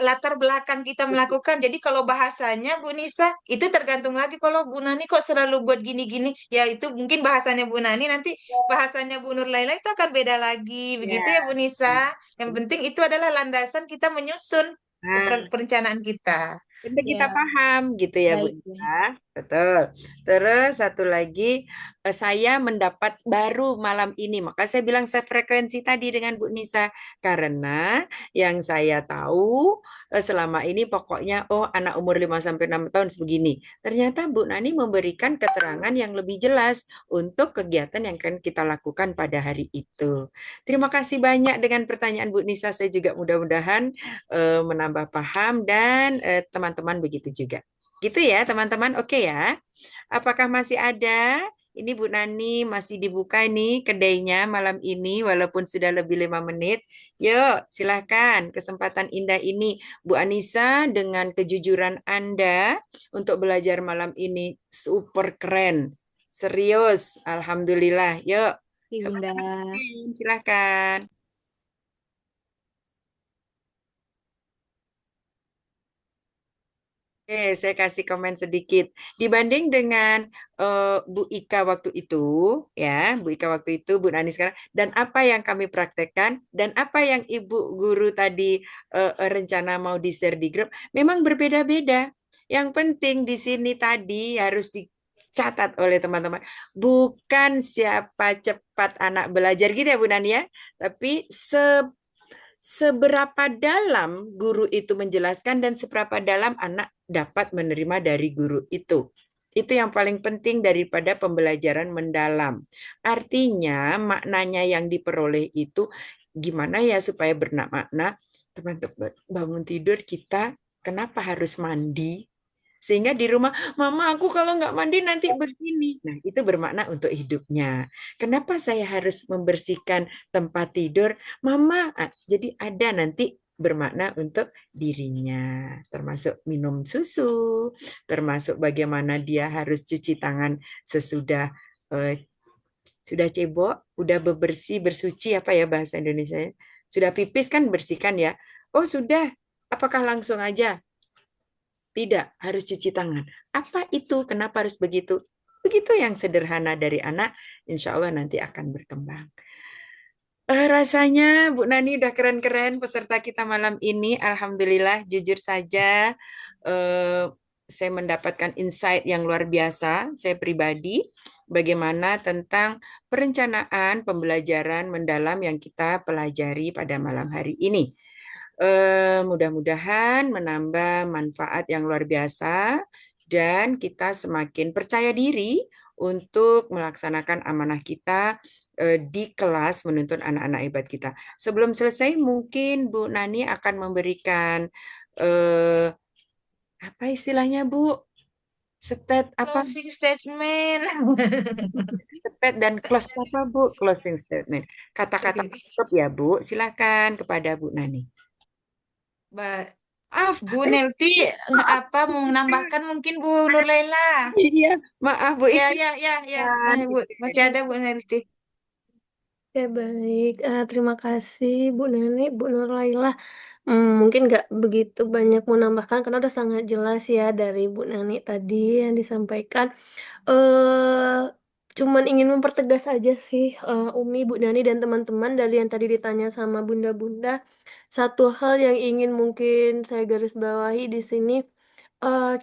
latar belakang kita melakukan. Jadi kalau bahasanya Bu Nisa itu tergantung lagi kalau Bu Nani kok selalu buat gini-gini. Ya itu mungkin bahasanya Bu Nani, nanti bahasanya Bu Nur Laila itu akan beda lagi. Begitu ya Ya. Bu Nisa. Yang penting itu adalah landasan kita menyusun Nah, perencanaan kita. untuk kita Ya, paham gitu ya Bu baik, Bun. Nisa. Betul. Terus satu lagi, saya mendapat baru malam ini. Maka saya bilang sefrekuensi tadi dengan Bu Nisa. Karena yang saya tahu selama ini pokoknya, oh anak umur 5-6 tahun sebegini. Ternyata Bu Nani memberikan keterangan yang lebih jelas untuk kegiatan yang akan kita lakukan pada hari itu. Terima kasih banyak dengan pertanyaan Bu Nisa. Saya juga mudah-mudahan menambah paham dan teman-teman begitu juga. Gitu ya teman-teman, oke ya. Apakah masih ada? Ini Bu Nani masih dibuka nih kedainya malam ini walaupun sudah lebih 5 menit. Yuk silahkan kesempatan indah ini Bu Anissa dengan kejujuran Anda untuk belajar malam ini super keren. Serius, Alhamdulillah. Yuk Iya, Bunda. silahkan. Oke, saya kasih komen sedikit. Dibanding dengan Bu Ika waktu itu, ya, Bu Ika waktu itu, Bu Nani sekarang, dan apa yang kami praktekkan, dan apa yang Ibu Guru tadi rencana mau di-share di grup, memang berbeda-beda. Yang penting di sini tadi harus dicatat oleh teman-teman. Bukan siapa cepat anak belajar gitu ya Bu Nani ya, tapi seberapa dalam guru itu menjelaskan dan seberapa dalam anak dapat menerima dari guru itu. Itu yang paling penting daripada pembelajaran mendalam. Artinya maknanya yang diperoleh itu gimana ya supaya bermakna. Teman-teman bangun tidur kita kenapa harus mandi? Sehingga di rumah, mama aku kalau nggak mandi nanti begini. Nah, itu bermakna untuk hidupnya. Kenapa saya harus membersihkan tempat tidur? Mama, jadi ada nanti bermakna untuk dirinya. Termasuk minum susu, termasuk bagaimana dia harus cuci tangan sesudah sudah cebok, udah bebersih, bersuci apa ya bahasa Indonesia? Sudah pipis kan bersihkan ya. Oh sudah, apakah langsung aja? Tidak, harus cuci tangan. Apa itu? Kenapa harus begitu? Begitu yang sederhana dari anak, insya Allah nanti akan berkembang. Rasanya Bu Nani udah keren-keren peserta kita malam ini. Alhamdulillah, jujur saja eh, saya mendapatkan insight yang luar biasa. Saya pribadi, bagaimana tentang perencanaan pembelajaran mendalam yang kita pelajari pada malam hari ini. Mudah-mudahan menambah manfaat yang luar biasa dan kita semakin percaya diri untuk melaksanakan amanah kita di kelas menuntun anak-anak hebat kita. Sebelum selesai, mungkin Bu Nani akan memberikan apa istilahnya Bu? Apa? Closing statement. Stat dan close apa Bu? Closing statement. Kata-kata Oke. penutup ya Bu. Silakan kepada Bu Nani. Maaf, Bu Nelti apa mau menambahkan mungkin Bu Nur Laila? iya, maaf Bu Ya, Ika. ya, ya, ya. Bu, masih ada Bu Nelti. Ya baik, terima kasih Bu Nani, Bu Nur Laila. Mungkin nggak begitu banyak menambahkan karena udah sangat jelas ya dari Bu Nani tadi yang disampaikan. eh Cuman ingin mempertegas aja sih, Umi, Bu Nani dan teman-teman dari yang tadi ditanya sama bunda-bunda. Satu hal yang ingin mungkin saya garis bawahi di sini,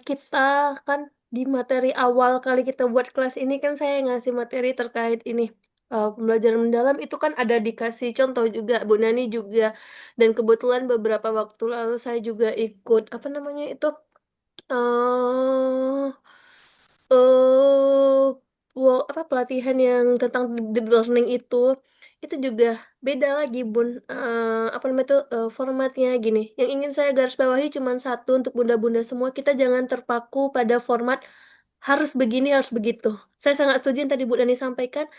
kita kan di materi awal kali kita buat kelas ini kan saya ngasih materi terkait ini, pembelajaran mendalam itu kan ada dikasih contoh juga Bu Nani juga, dan kebetulan beberapa waktu lalu saya juga ikut apa namanya itu, eh eh apa pelatihan yang tentang deep learning itu juga beda lagi Bun. Apa namanya itu, formatnya gini. Yang ingin saya garis bawahi cuma satu untuk bunda-bunda semua, kita jangan terpaku pada format harus begini harus begitu. Saya sangat setuju yang tadi Bu Dani sampaikan.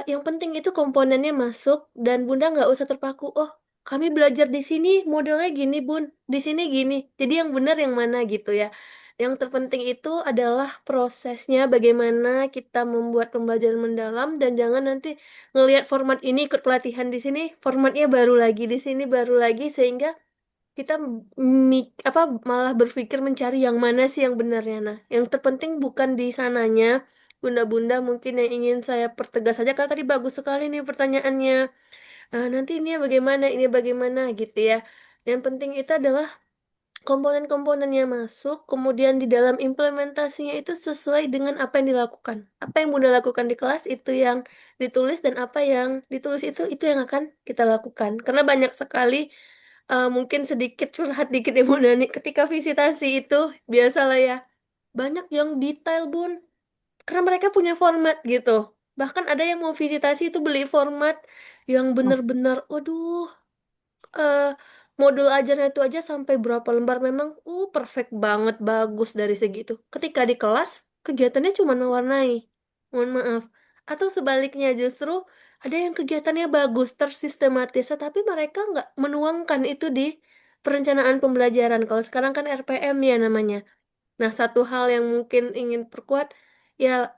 Yang penting itu komponennya masuk dan bunda nggak usah terpaku. Oh, kami belajar di sini modelnya gini bun, di sini gini. Jadi yang benar yang mana gitu ya. Yang terpenting itu adalah prosesnya bagaimana kita membuat pembelajaran mendalam dan jangan nanti ngelihat format ini ikut pelatihan di sini, formatnya baru lagi di sini baru lagi sehingga kita apa malah berpikir mencari yang mana sih yang benarnya. Nah, yang terpenting bukan di sananya. Bunda-bunda mungkin yang ingin saya pertegas saja karena tadi bagus sekali nih pertanyaannya. Nanti ini bagaimana gitu ya. Yang penting itu adalah komponen-komponennya masuk, kemudian di dalam implementasinya itu sesuai dengan apa yang dilakukan. Apa yang Bunda lakukan di kelas itu yang ditulis dan apa yang ditulis itu yang akan kita lakukan. Karena banyak sekali, mungkin sedikit curhat dikit ya Bu Nani, ketika visitasi itu biasalah ya, banyak yang detail Bun, karena mereka punya format gitu. Bahkan ada yang mau visitasi itu beli format yang benar-benar, waduh, eh modul ajarnya itu aja sampai berapa lembar memang perfect banget bagus dari segitu. Ketika di kelas kegiatannya cuma mewarnai. Mohon maaf. Atau sebaliknya justru ada yang kegiatannya bagus, tersistematis, tapi mereka nggak menuangkan itu di perencanaan pembelajaran. Kalau sekarang kan RPM ya namanya. Nah, satu hal yang mungkin ingin perkuat ya,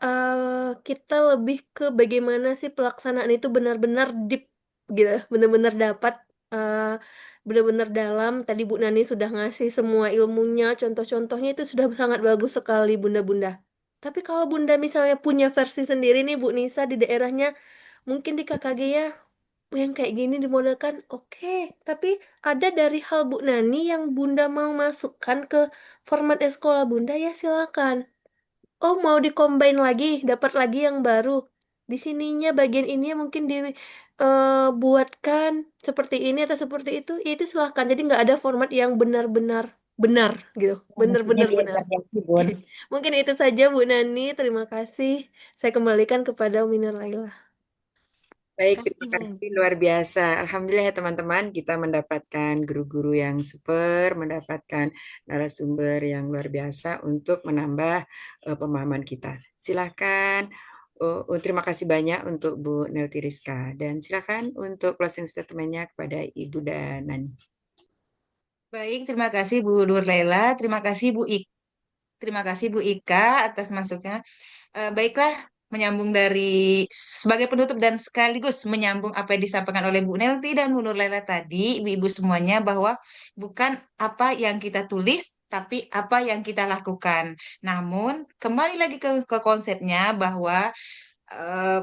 kita lebih ke bagaimana sih pelaksanaan itu benar-benar deep gitu, benar-benar dapat, eh, benar-benar dalam. Tadi Bu Nani sudah ngasih semua ilmunya, contoh-contohnya itu sudah sangat bagus sekali Bunda-bunda. Tapi kalau Bunda misalnya punya versi sendiri nih Bu Nisa di daerahnya, mungkin di KKG ya yang kayak gini dimodelkan, oke. Tapi ada dari hal Bu Nani yang Bunda mau masukkan ke format sekolah Bunda ya silakan. Oh mau dikombain lagi, dapat lagi yang baru. Di sininya bagian ini mungkin buatkan seperti ini atau seperti itu silahkan. Jadi nggak ada format yang benar-benar benar gitu, Maksudnya benar-benar benar. diintervensi, Bun. Mungkin itu saja Bu Nani. Terima kasih. Saya kembalikan kepada Umi Laila. Baik, Kasih, terima Bun. kasih luar biasa. Alhamdulillah ya teman-teman, kita mendapatkan guru-guru yang super, mendapatkan narasumber yang luar biasa untuk menambah pemahaman kita. Silakan. Terima kasih banyak untuk Bu Nelty Rizka dan silakan untuk closing statement-nya kepada Ibu dan Nani. Baik, terima kasih Bu Nur Laila, terima kasih Bu Ika atas masuknya. Baiklah, menyambung dari sebagai penutup dan sekaligus menyambung apa yang disampaikan oleh Bu Nelti dan Bu Nurlela tadi, ibu-ibu semuanya, bahwa bukan apa yang kita tulis, tapi apa yang kita lakukan. Namun, kembali lagi ke konsepnya bahwa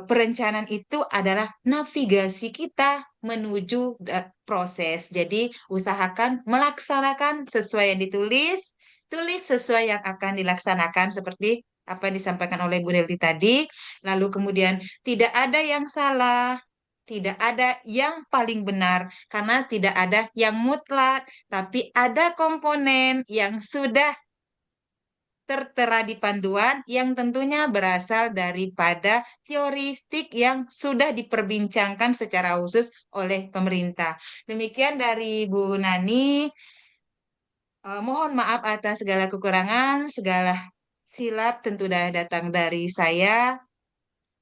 perencanaan itu adalah navigasi kita menuju proses. Jadi, usahakan melaksanakan sesuai yang ditulis, tulis sesuai yang akan dilaksanakan seperti apa yang disampaikan oleh Bu Delti tadi. Lalu kemudian tidak ada yang salah, tidak ada yang paling benar, karena tidak ada yang mutlak, tapi ada komponen yang sudah tertera di panduan yang tentunya berasal daripada teoristik yang sudah diperbincangkan secara khusus oleh pemerintah. Demikian dari Bu Nani. Mohon maaf atas segala kekurangan, segala silap tentu datang dari saya,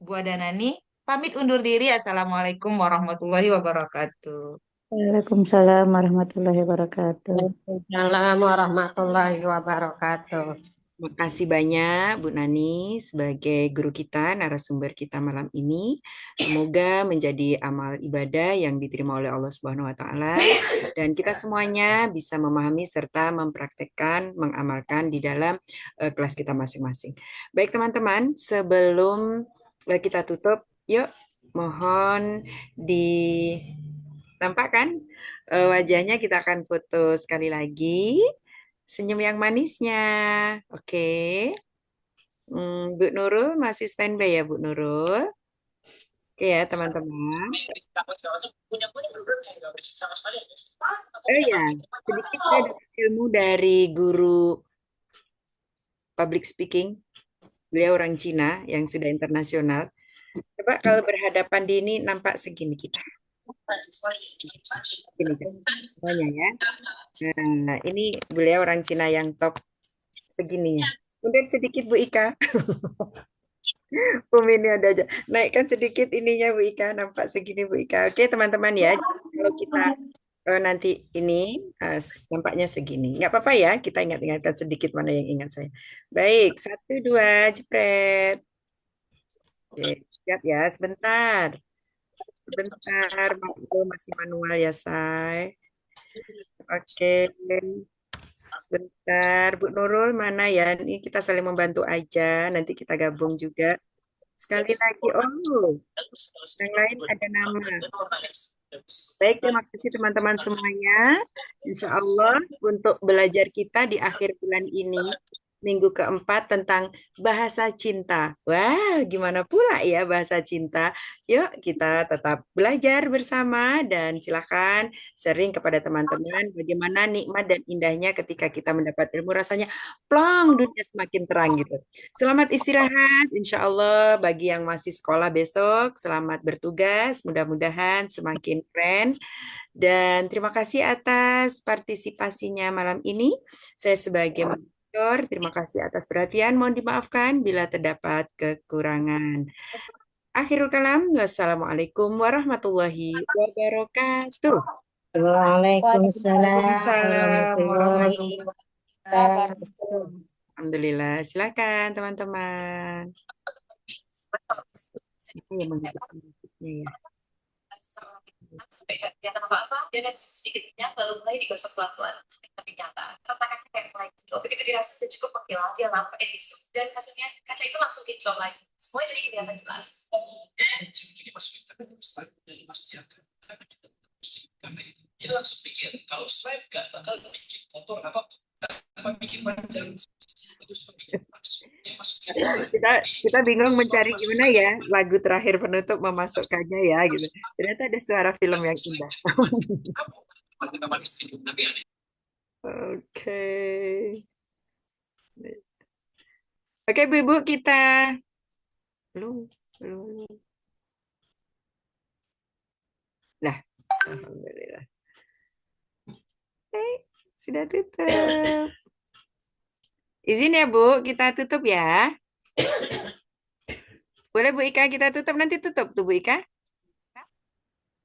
Bu Ada Nani. Pamit undur diri. Assalamualaikum warahmatullahi wabarakatuh. Waalaikumsalam warahmatullahi wabarakatuh. Waalaikumsalam warahmatullahi wabarakatuh. Terima kasih banyak Bu Nani sebagai guru kita, narasumber kita malam ini. Semoga menjadi amal ibadah yang diterima oleh Allah Subhanahu wa taala dan kita semuanya bisa memahami serta mempraktekkan, mengamalkan di dalam kelas kita masing-masing. Baik teman-teman, sebelum kita tutup, yuk mohon ditampakkan wajahnya, kita akan foto sekali lagi. Senyum yang manisnya. Oke. Bu Nurul masih standby ya, Bu Nurul? Oke ya, teman-teman. Oh ya, sedikit saya dapat ilmu dari guru public speaking. Beliau orang Cina yang sudah internasional. Coba kalau berhadapan di ini nampak segini kita. Ini semuanya ya. Nah, ini beliau orang Cina yang top segininya. Mundur sedikit Bu Ika. Ini ada aja. Naikkan sedikit ininya Bu Ika, nampak segini Bu Ika. Oke teman-teman ya. Kalau kita nanti ini nampaknya segini. Nggak apa-apa ya, kita ingat-ingatkan sedikit mana yang ingat saya. Baik, 1, 2, jepret. Oke, siap ya, sebentar. Sebentar, masih manual ya, Say. Oke. Sebentar, Bu Nurul mana ya? Ini kita saling membantu aja. Nanti kita gabung juga. Sekali lagi, yang lain ada nama. Baik, terima kasih teman-teman semuanya. Insya Allah untuk belajar kita di akhir bulan ini, minggu keempat tentang bahasa cinta. Wah, gimana pula ya bahasa cinta? Yuk kita tetap belajar bersama dan silakan sharing kepada teman-teman bagaimana nikmat dan indahnya ketika kita mendapat ilmu, rasanya plong dunia semakin terang gitu. Selamat istirahat, insya Allah bagi yang masih sekolah besok, selamat bertugas, mudah-mudahan semakin keren. Dan terima kasih atas partisipasinya malam ini. Saya sebagai terima kasih atas perhatian. Mohon dimaafkan bila terdapat kekurangan. Akhirul kalam. Wassalamualaikum warahmatullahi wabarakatuh. Waalaikumsalam warahmatullahi wabarakatuh. Alhamdulillah. Silakan teman-teman. Siapa yang menghidupkan musiknya ya? Sampai kelihatan apa-apa, dia lihat sedikitnya baru mulai digosok pelan-pelan. Tapi nyata, retakannya kayak mulai oh, begitu dirasa sudah cukup menghilang, dia lampai tisu dan hasilnya kaca itu langsung kinclong lagi. Semuanya jadi kelihatan jelas. Ini masukin ke slide dari Mas Tiaga. Kita bersihkan ini. Dia langsung pikir kalau slide gak bakal bikin kotor apa bikin panjang itu seperti kita bingung mencari gimana ya lagu terakhir penutup memasukkannya ya gitu. Ternyata ada suara film yang indah. Oke, Bu-ibu kita belum. Nah, alhamdulillah. Sudah tutup. Izin ya Bu, kita tutup ya. Boleh Bu Ika kita tutup, nanti tutup tuh Bu Ika.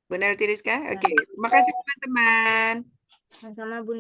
Bu Nelti Rizka, oke. Terima kasih teman-teman. Sama-sama Bun.